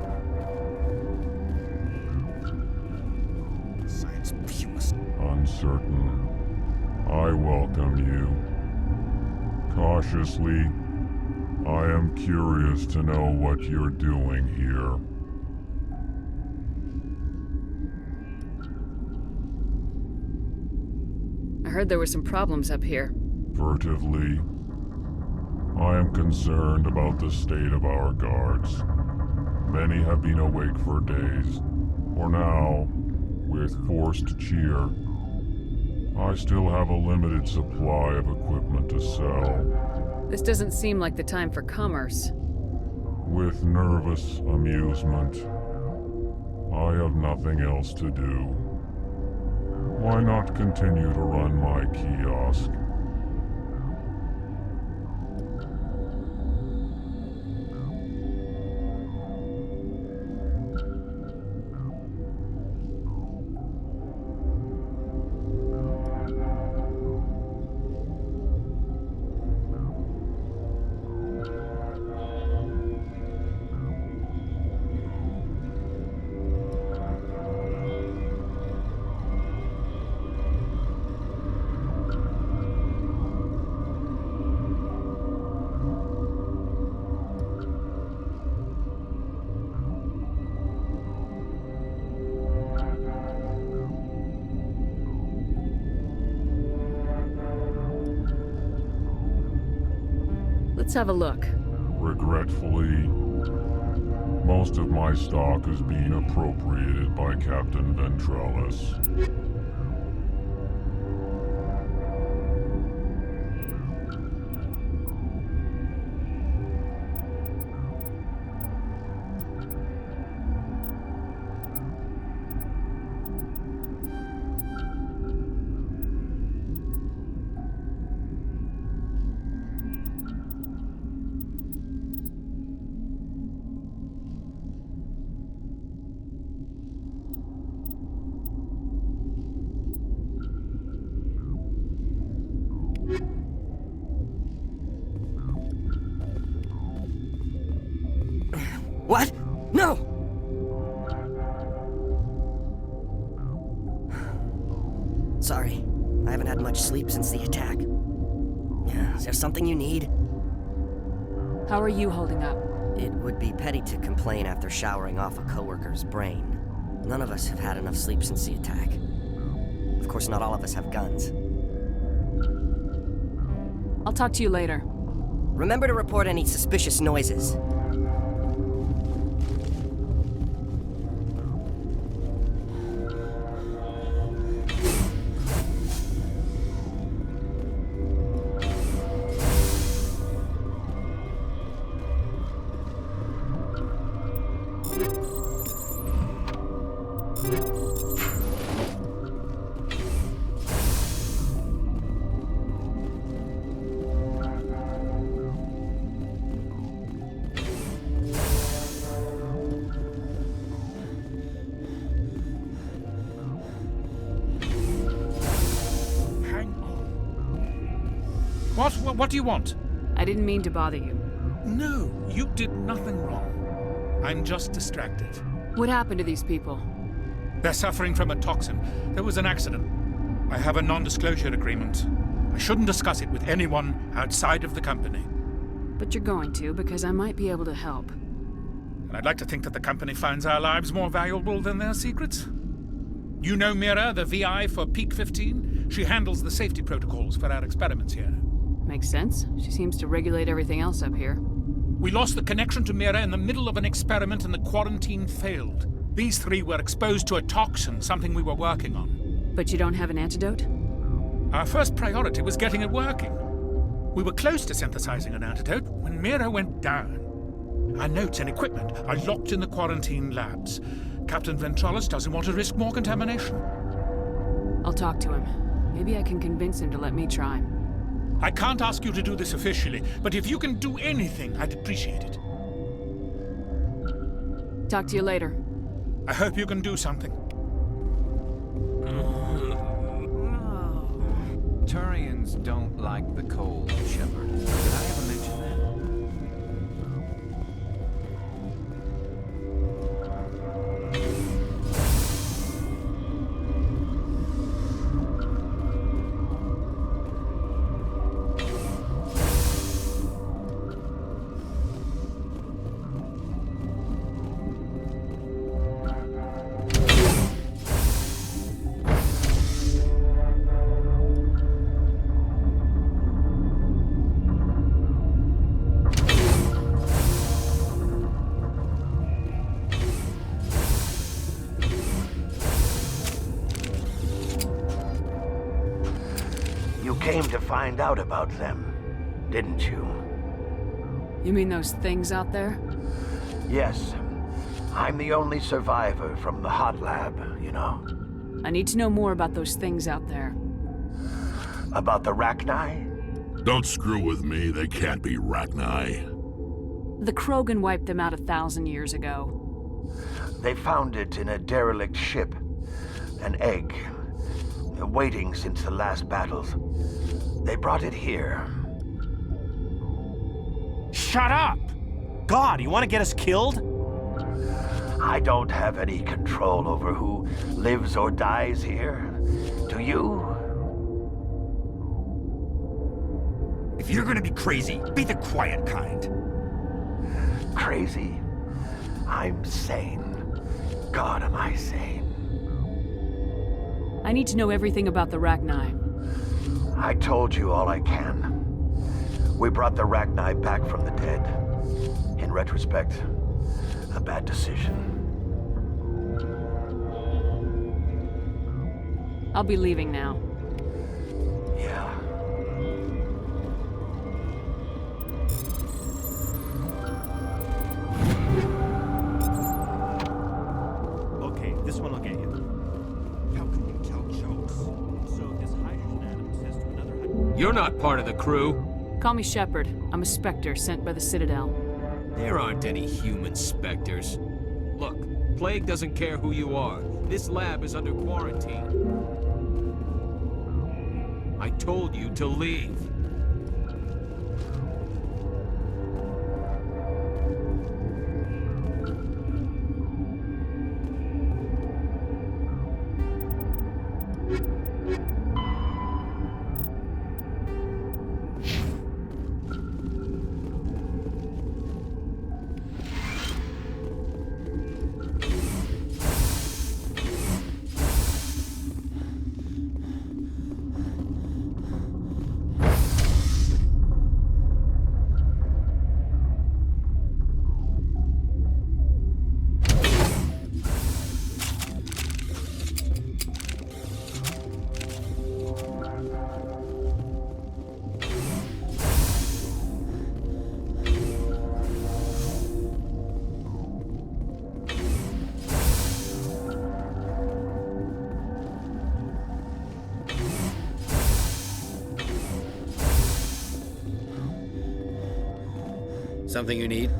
Science purist. Uncertain. I welcome you. Cautiously, I am curious to know what you're doing here. heard there were some problems up here. Furtively, I am concerned about the state of our guards. Many have been awake for days, or now, with forced cheer. I still have a limited supply of equipment to sell. This doesn't seem like the time for commerce. With nervous amusement. I have nothing else to do. Why not continue to run my kiosk? Let's have a look. Regretfully, most of my stock is being appropriated by Captain Ventrellis. What? No! Sorry, I haven't had much sleep since the attack. Is there something you need? How are you holding up? It would be petty to complain after showering off a coworker's brain. None of us have had enough sleep since the attack. Of course, not all of us have guns. I'll talk to you later. Remember to report any suspicious noises. What do you want? I didn't mean to bother you. No, you did nothing wrong. I'm just distracted. What happened to these people? They're suffering from a toxin. There was an accident. I have a non-disclosure agreement. I shouldn't discuss it with anyone outside of the company. But you're going to, because I might be able to help. And I'd like to think that the company finds our lives more valuable than their secrets. You know Mira, the VI for Peak 15? She handles the safety protocols for our experiments here. Makes sense. She seems to regulate everything else up here. We lost the connection to Mira in the middle of an experiment and the quarantine failed. These three were exposed to a toxin, something we were working on. But you don't have an antidote? Our first priority was getting it working. We were close to synthesizing an antidote when Mira went down. Our notes and equipment are locked in the quarantine labs. Captain Ventrellis doesn't want to risk more contamination. I'll talk to him. Maybe I can convince him to let me try. I can't ask you to do this officially, but if you can do anything, I'd appreciate it. Talk to you later. I hope you can do something. Turians don't like the cold, Shepard. Did I ever mention that? find out about them, didn't you? You mean those things out there? Yes. I'm the only survivor from the hot lab, you know. I need to know more about those things out there. About the Rachni? Don't screw with me, they can't be Rachni. The Krogan wiped them out 1,000 years ago. They found it in a derelict ship. An egg. Waiting since the last battles. They brought it here. Shut up! God, you want to get us killed? I don't have any control over who lives or dies here. Do you? If you're gonna be crazy, be the quiet kind. Crazy? I'm sane. God, am I sane? I need to know everything about the Rachni. I told you all I can. We brought the Rachni back from the dead. In retrospect, a bad decision. I'll be leaving now. Yeah. Okay, this one will get you. How can you tell jokes? So this hydrogen atom says to another You're not part of the crew. Call me Shepard. I'm a Spectre sent by the Citadel. There aren't any human specters. Look, Plague doesn't care who you are. This lab is under quarantine. I told you to leave. Something you need?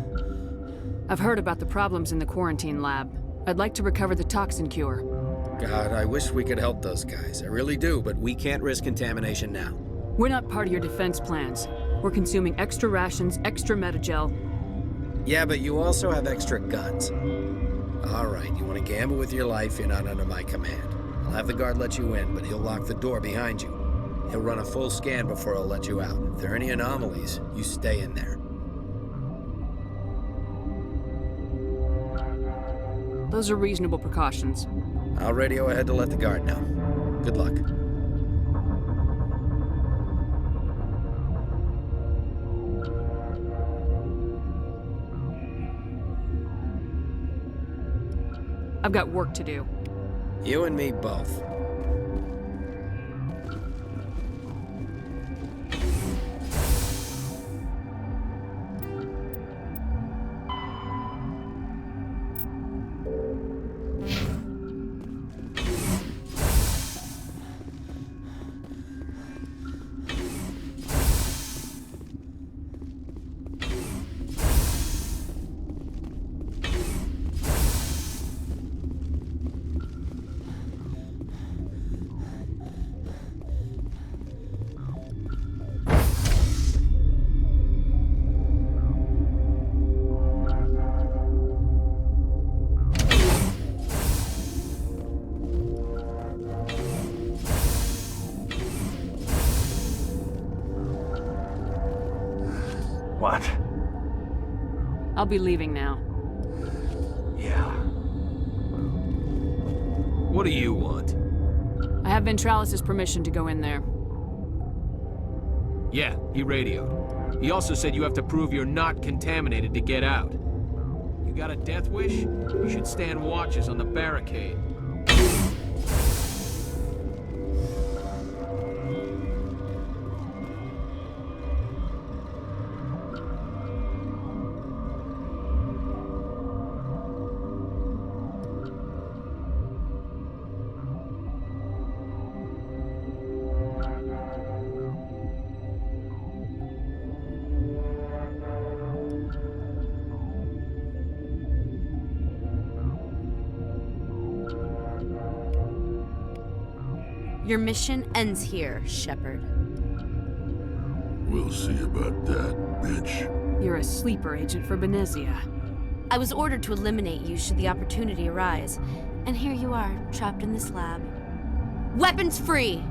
I've heard about the problems in the quarantine lab. I'd like to recover the toxin cure. God, I wish we could help those guys. I really do, but we can't risk contamination now. We're not part of your defense plans. We're consuming extra rations, extra metagel. Yeah, but you also have extra guns. All right, you want to gamble with your life, you're not under my command. I'll have the guard let you in, but he'll lock the door behind you. He'll run a full scan before he'll let you out. If there are any anomalies, you stay in there. Those are reasonable precautions. I'll radio ahead to let the guard know. Good luck. I've got work to do. You and me both. What? I'll be leaving now. Yeah. What do you want? I have Ventralis' permission to go in there. Yeah, he radioed. He also said you have to prove you're not contaminated to get out. You got a death wish? You should stand watches on the barricade. Your mission ends here, Shepard. We'll see about that, bitch. You're a sleeper agent for Venezia. I was ordered to eliminate you should the opportunity arise. And here you are, trapped in this lab. Weapons free!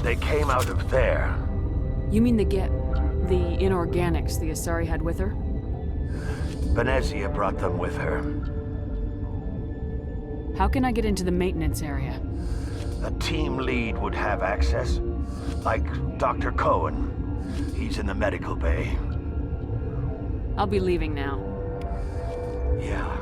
They came out of there. You mean the inorganics the Asari had with her? Venezia brought them with her. How can I get into the maintenance area? A team lead would have access. Like Dr. Cohen. He's in the medical bay. I'll be leaving now. Yeah.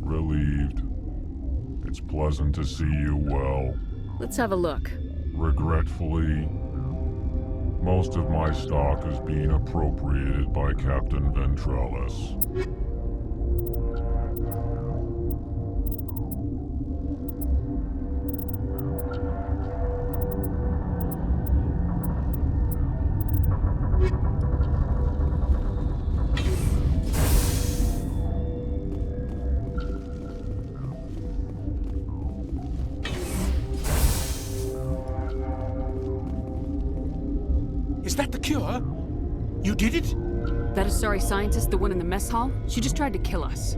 Relieved. It's pleasant to see you well. Let's have a look. Regretfully, most of my stock is being appropriated by Captain Ventrellis. Is that the cure? You did it? That Asari scientist, the one in the mess hall? She just tried to kill us.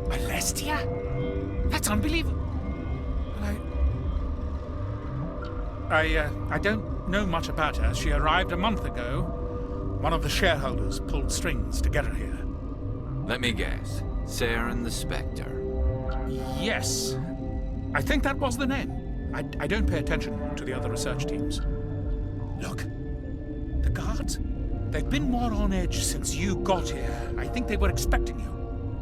Alestia? That's unbelievable. I don't know much about her. She arrived a month ago. One of the shareholders pulled strings to get her here. Let me guess. Saren the Spectre. Yes. I think that was the name. I don't pay attention to the other research teams. Look, the guards, they've been more on edge since you got here. I think they were expecting you.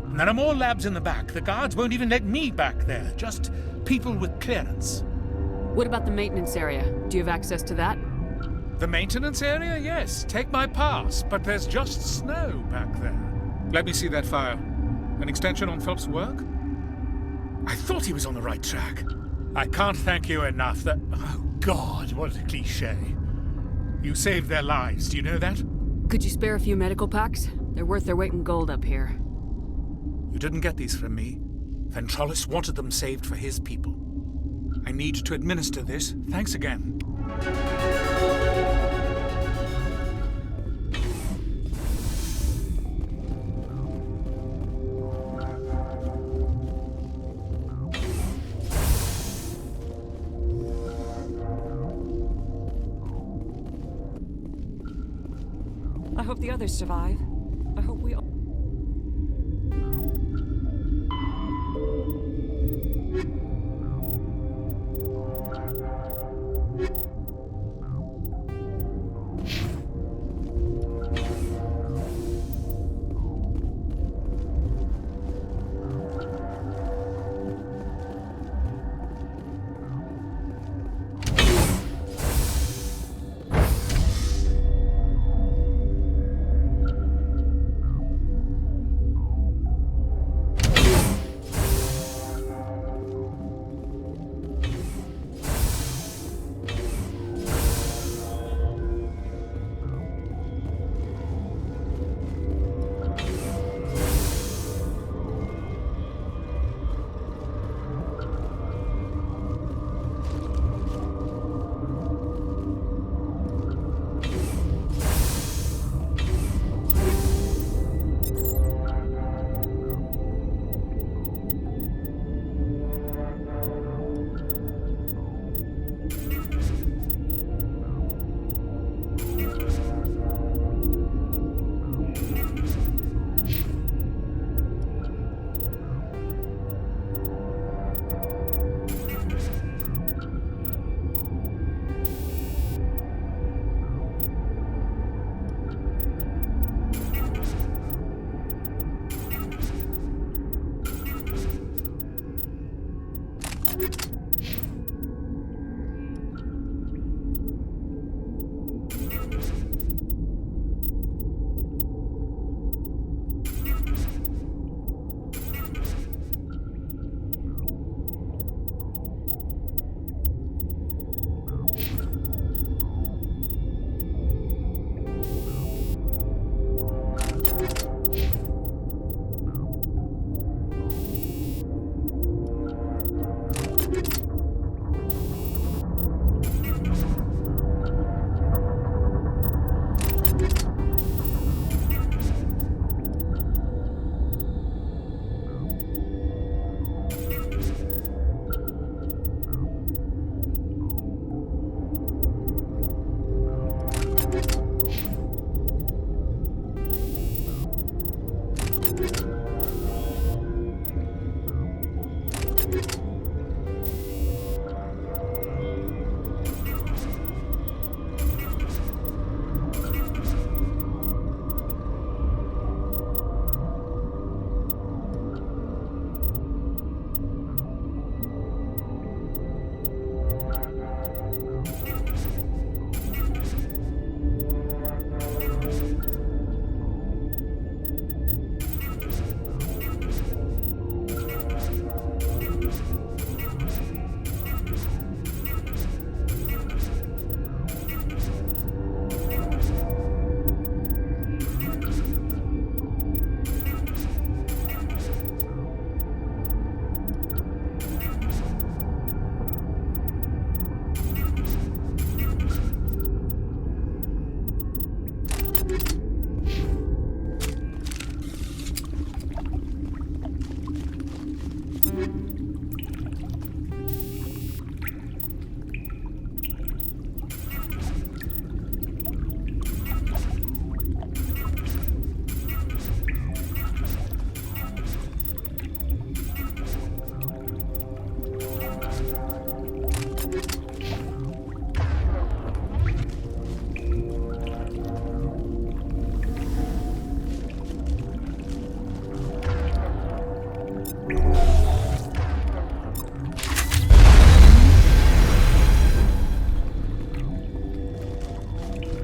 And there are more labs in the back. The guards won't even let me back there, just people with clearance. What about the maintenance area? Do you have access to that? The maintenance area? Yes, take my pass, but there's just snow back there. Let me see that file. An extension on Phelps' work? I thought he was on the right track. I can't thank you enough that... Oh, God, what a cliché. You saved their lives, do you know that? Could you spare a few medical packs? They're worth their weight in gold up here. You didn't get these from me. Ventrellis wanted them saved for his people. I need to administer this. Thanks again. I hope the others survive. I hope we all...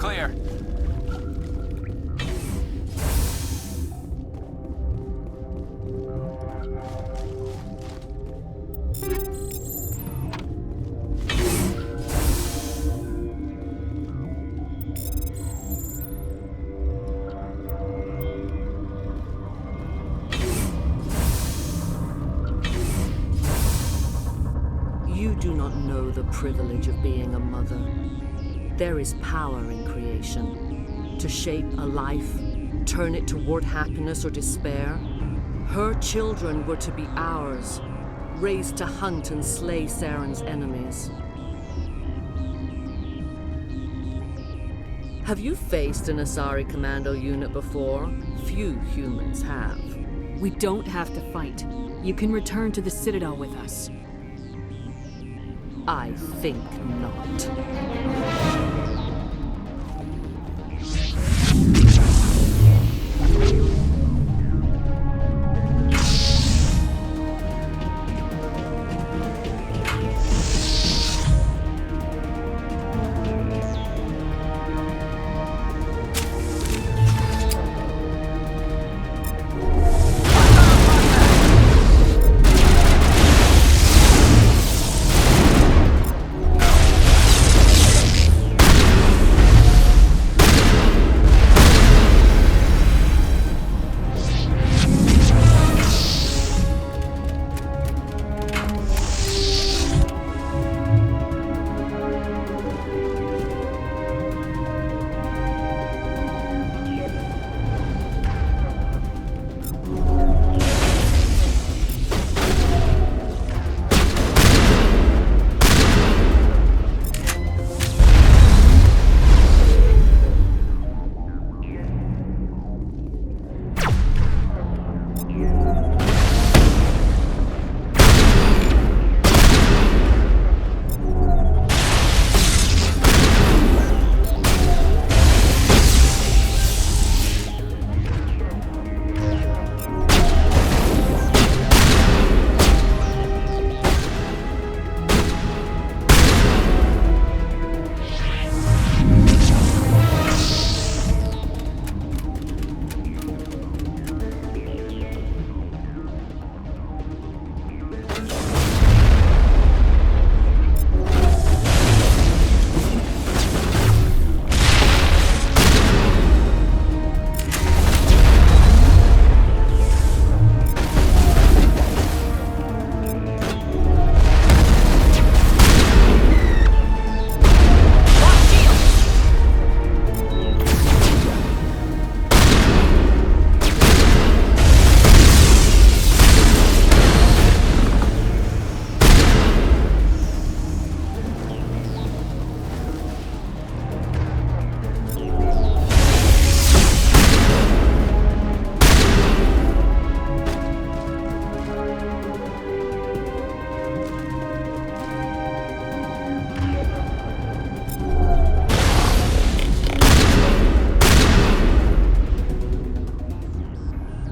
clear. You do not know the privilege of being a mother. There is power in creation. To shape a life, turn it toward happiness or despair. Her children were to be ours, raised to hunt and slay Saren's enemies. Have you faced an Asari commando unit before? Few humans have. We don't have to fight. You can return to the Citadel with us. I think not.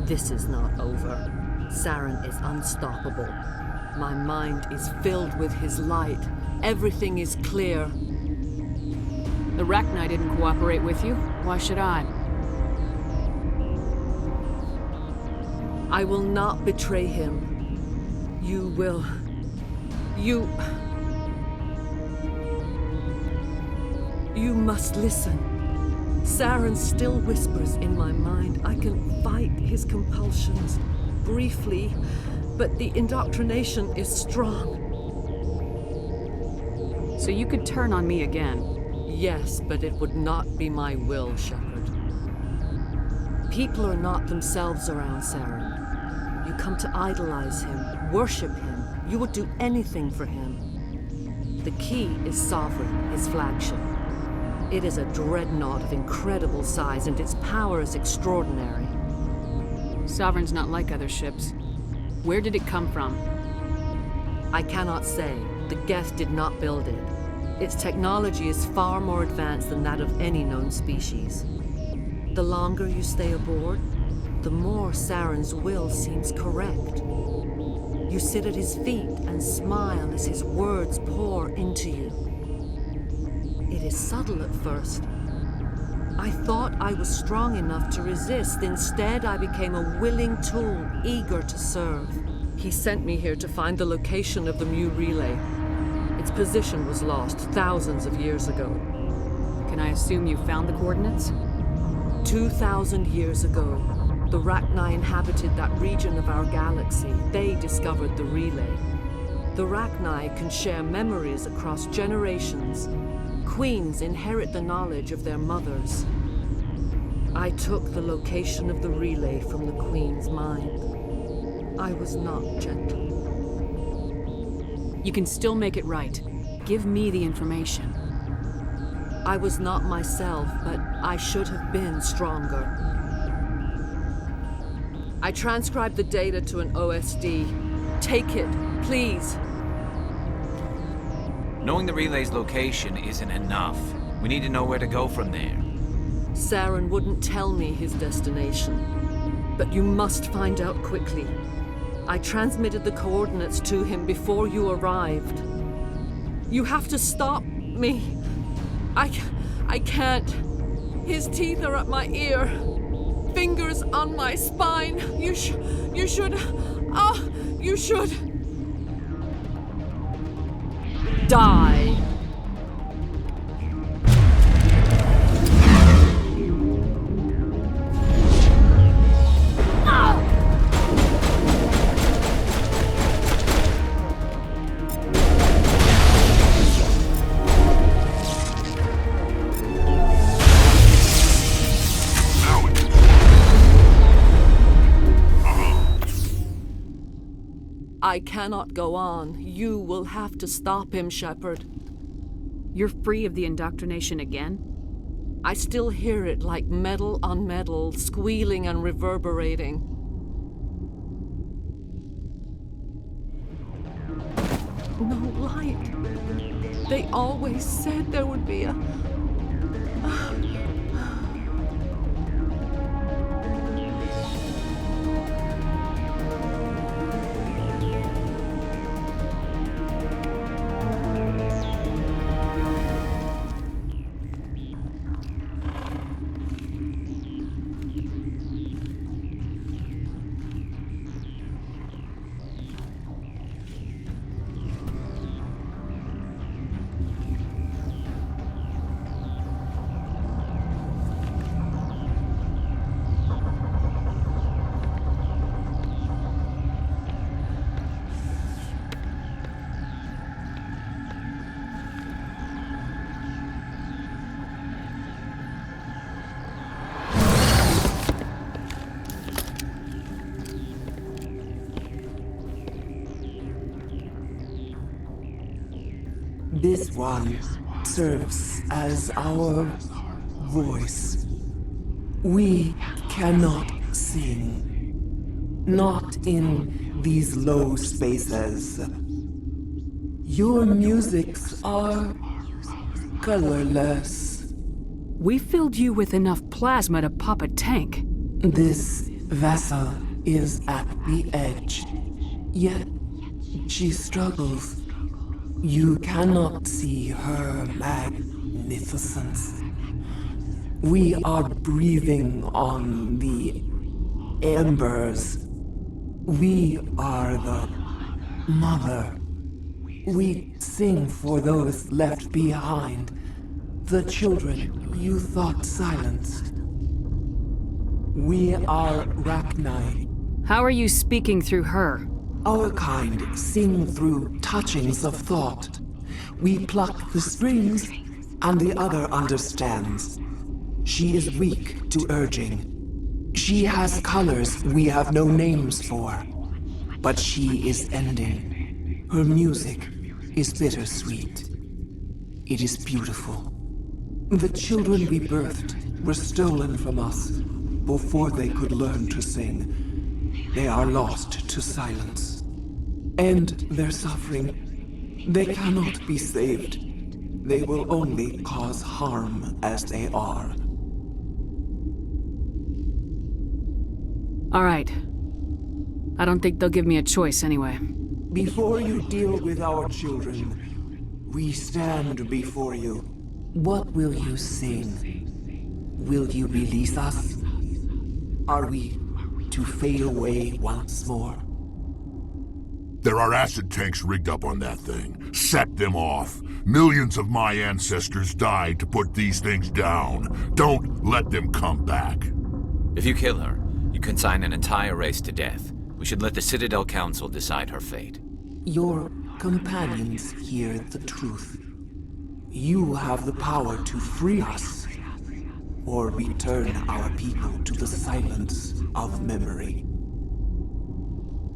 This is not over. Saren is unstoppable. My mind is filled with his light. Everything is clear. The Rachni didn't cooperate with you. Why should I? I will not betray him. You will. You must listen. Saren still whispers in my mind. I can fight his compulsions briefly, but the indoctrination is strong. So you could turn on me again? Yes, but it would not be my will, Shepard. People are not themselves around Saren. You come to idolize him, worship him. You would do anything for him. The key is Sovereign, his flagship. It is a dreadnought of incredible size, and its power is extraordinary. Sovereign's not like other ships. Where did it come from? I cannot say. The Geth did not build it. Its technology is far more advanced than that of any known species. The longer you stay aboard, the more Saren's will seems correct. You sit at his feet and smile as his words pour into you. It is subtle at first, I thought I was strong enough to resist. Instead, I became a willing tool, eager to serve. He sent me here to find the location of the Mu relay. Its position was lost thousands of years ago. Can I assume you found the coordinates? 2,000 years ago, the Rachni inhabited that region of our galaxy. They discovered the relay. The Rachni can share memories across generations. Queens inherit the knowledge of their mothers. I took the location of the relay from the Queen's mind. I was not gentle. You can still make it right. Give me the information. I was not myself, but I should have been stronger. I transcribed the data to an OSD. Take it, please. Knowing the relay's location isn't enough. We need to know where to go from there. Saren wouldn't tell me his destination. But you must find out quickly. I transmitted the coordinates to him before you arrived. You have to stop me. I can't. His teeth are at my ear. Fingers on my spine. You should. Die. I cannot go on. You will have to stop him, Shepard. You're free of the indoctrination again? I still hear it like metal on metal, squealing and reverberating. No light. They always said there would be a... This one serves as our voice. We cannot sing. Not in these low spaces. Your musics are colorless. We filled you with enough plasma to pop a tank. This vessel is at the edge. Yet she struggles. You cannot see her magnificence. We are breathing on the embers. We are the mother. We sing for those left behind, the children you thought silenced. We are Rachni. How are you speaking through her? Our kind sing through touchings of thought. We pluck the strings, and the other understands. She is weak to urging. She has colors we have no names for. But she is ending. Her music is bittersweet. It is beautiful. The children we birthed were stolen from us before they could learn to sing. They are lost to silence. And their suffering, they cannot be saved. They will only cause harm as they are. All right. I don't think they'll give me a choice anyway. Before you deal with our children, we stand before you. What will you sing? Will you release us? Are we to fade away once more? There are acid tanks rigged up on that thing. Set them off. Millions of my ancestors died to put these things down. Don't let them come back. If you kill her, you consign an entire race to death. We should let the Citadel Council decide her fate. Your companions hear the truth. You have the power to free us, or return our people to the silence of memory.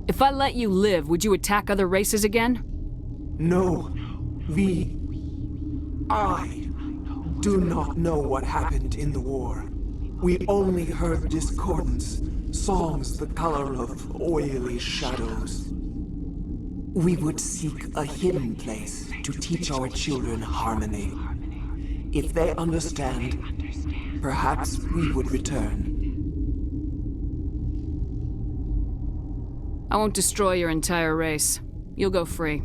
If I let you live, would you attack other races again? No. I do not know what happened in the war. We only heard discordance, songs the color of oily shadows. We would seek a hidden place to teach our children harmony. If they understand, perhaps we would return. I won't destroy your entire race. You'll go free.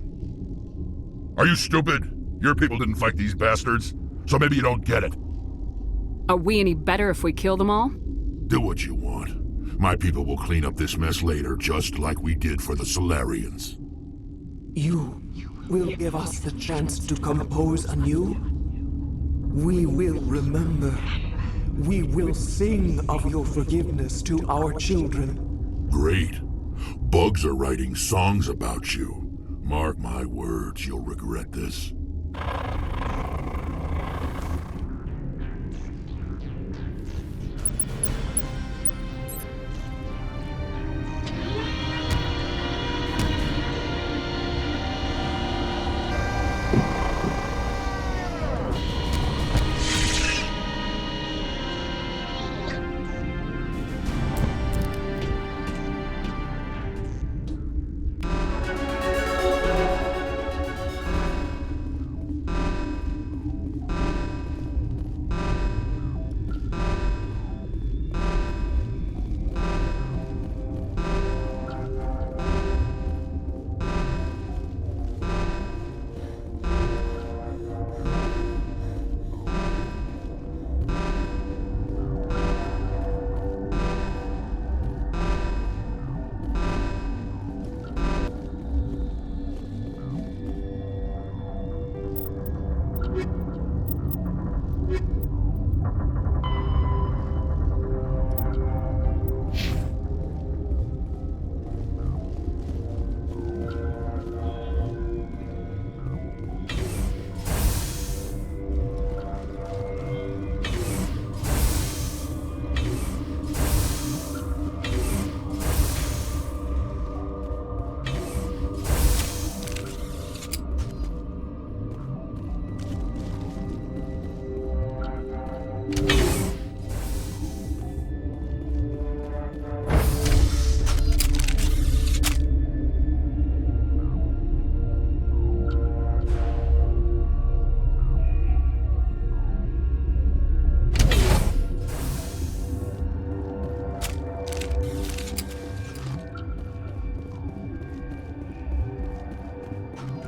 Are you stupid? Your people didn't fight these bastards, so maybe you don't get it. Are we any better if we kill them all? Do what you want. My people will clean up this mess later, just like we did for the Solarians. You will give us the chance to compose anew? We will remember. We will sing of your forgiveness to our children. Great. Bugs are writing songs about you. Mark my words, you'll regret this.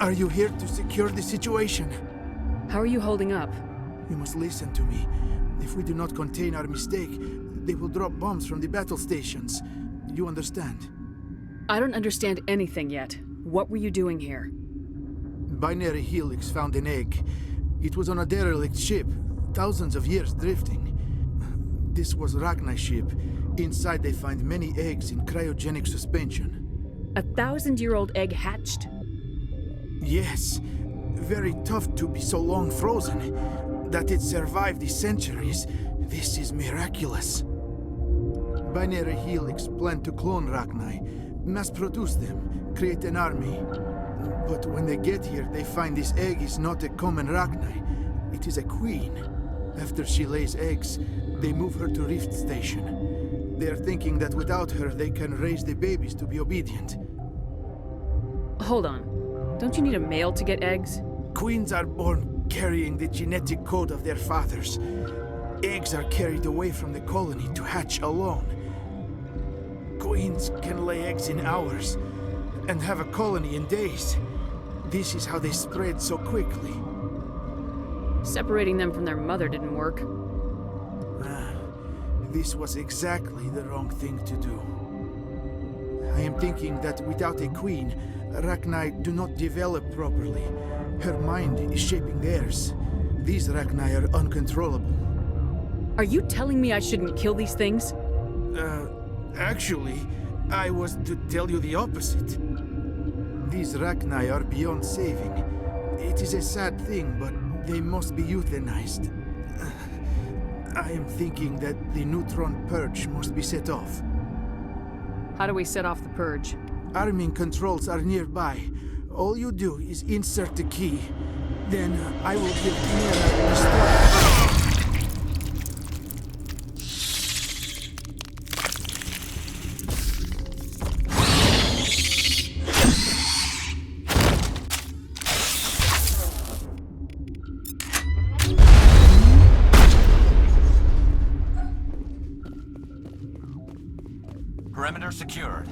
Are you here to secure the situation? How are you holding up? You must listen to me. If we do not contain our mistake, they will drop bombs from the battle stations. You understand? I don't understand anything yet. What were you doing here? Binary Helix found an egg. It was on a derelict ship, thousands of years drifting. This was Rachni's ship. Inside they find many eggs in cryogenic suspension. A 1,000-year-old egg hatched? Yes. Very tough to be so long frozen. That it survived the centuries. This is miraculous. Binary Helix planned to clone Rachni, mass-produce them, create an army. But when they get here, they find this egg is not a common Rachni. It is a queen. After she lays eggs, they move her to Rift Station. They are thinking that without her, they can raise the babies to be obedient. Hold on. Don't you need a male to get eggs? Queens are born carrying the genetic code of their fathers. Eggs are carried away from the colony to hatch alone. Queens can lay eggs in hours and have a colony in days. This is how they spread so quickly. Separating them from their mother didn't work. This was exactly the wrong thing to do. I am thinking that without a queen, Rachni do not develop properly. Her mind is shaping theirs. These Rachni are uncontrollable. Are you telling me I shouldn't kill these things? Actually, I was to tell you the opposite. These Rachni are beyond saving. It is a sad thing, but they must be euthanized. I am thinking that the neutron purge must be set off. How do we set off the purge? Arming controls are nearby. All you do is insert the key. Then I will give Mira the start. Perimeter secured.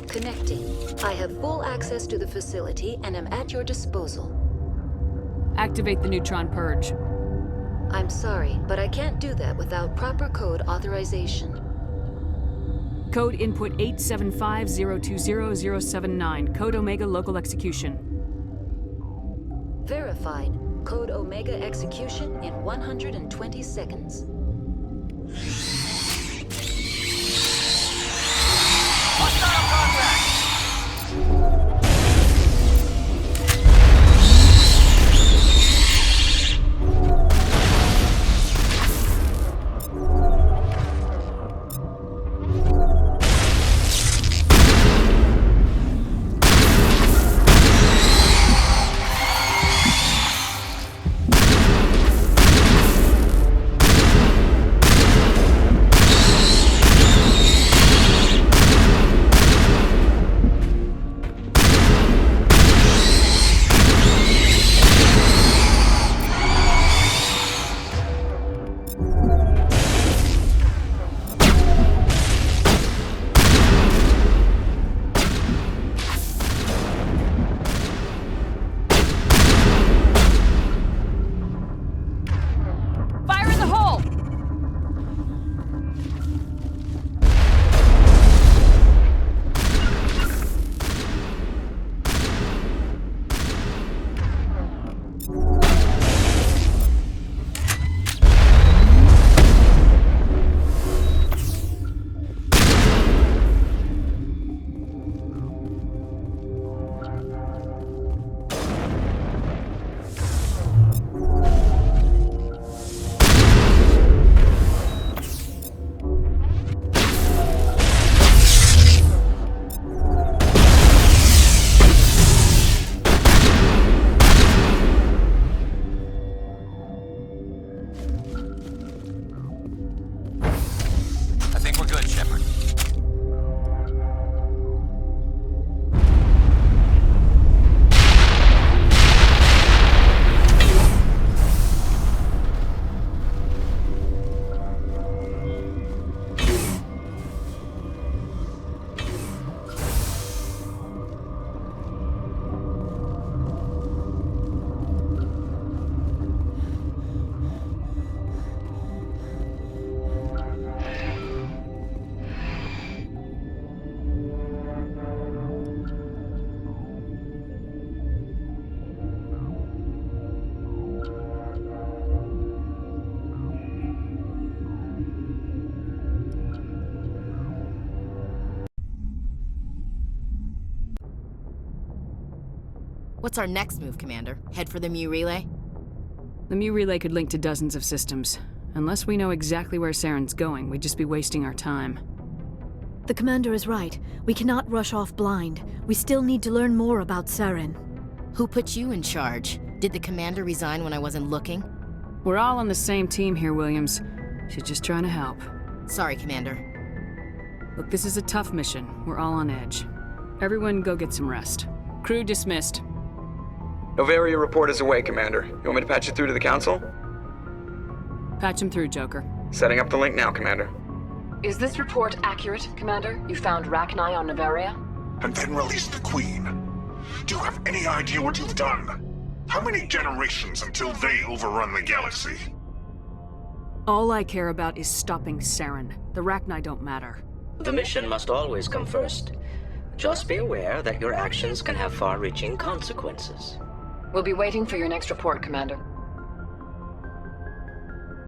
Connecting. I have full access to the facility and am at your disposal. Activate the neutron purge. I'm sorry, but I can't do that without proper code authorization. Code input 875020079. Code Omega local execution. Verified. Code Omega execution in 120 seconds. Hostile contact! What's our next move, Commander? Head for the Mu relay? The Mu relay could link to dozens of systems. Unless we know exactly where Saren's going, we'd just be wasting our time. The Commander is right. We cannot rush off blind. We still need to learn more about Saren. Who put you in charge? Did the Commander resign when I wasn't looking? We're all on the same team here, Williams. She's just trying to help. Sorry, Commander. Look, this is a tough mission. We're all on edge. Everyone go get some rest. Crew dismissed. Noveria report is away, Commander. You want me to patch you through to the Council? Patch him through, Joker. Setting up the link now, Commander. Is this report accurate, Commander? You found Rachni on Noveria? And then released the Queen. Do you have any idea what you've done? How many generations until they overrun the galaxy? All I care about is stopping Saren. The Rachni don't matter. The mission must always come first. Just be aware that your actions can have far-reaching consequences. We'll be waiting for your next report, Commander.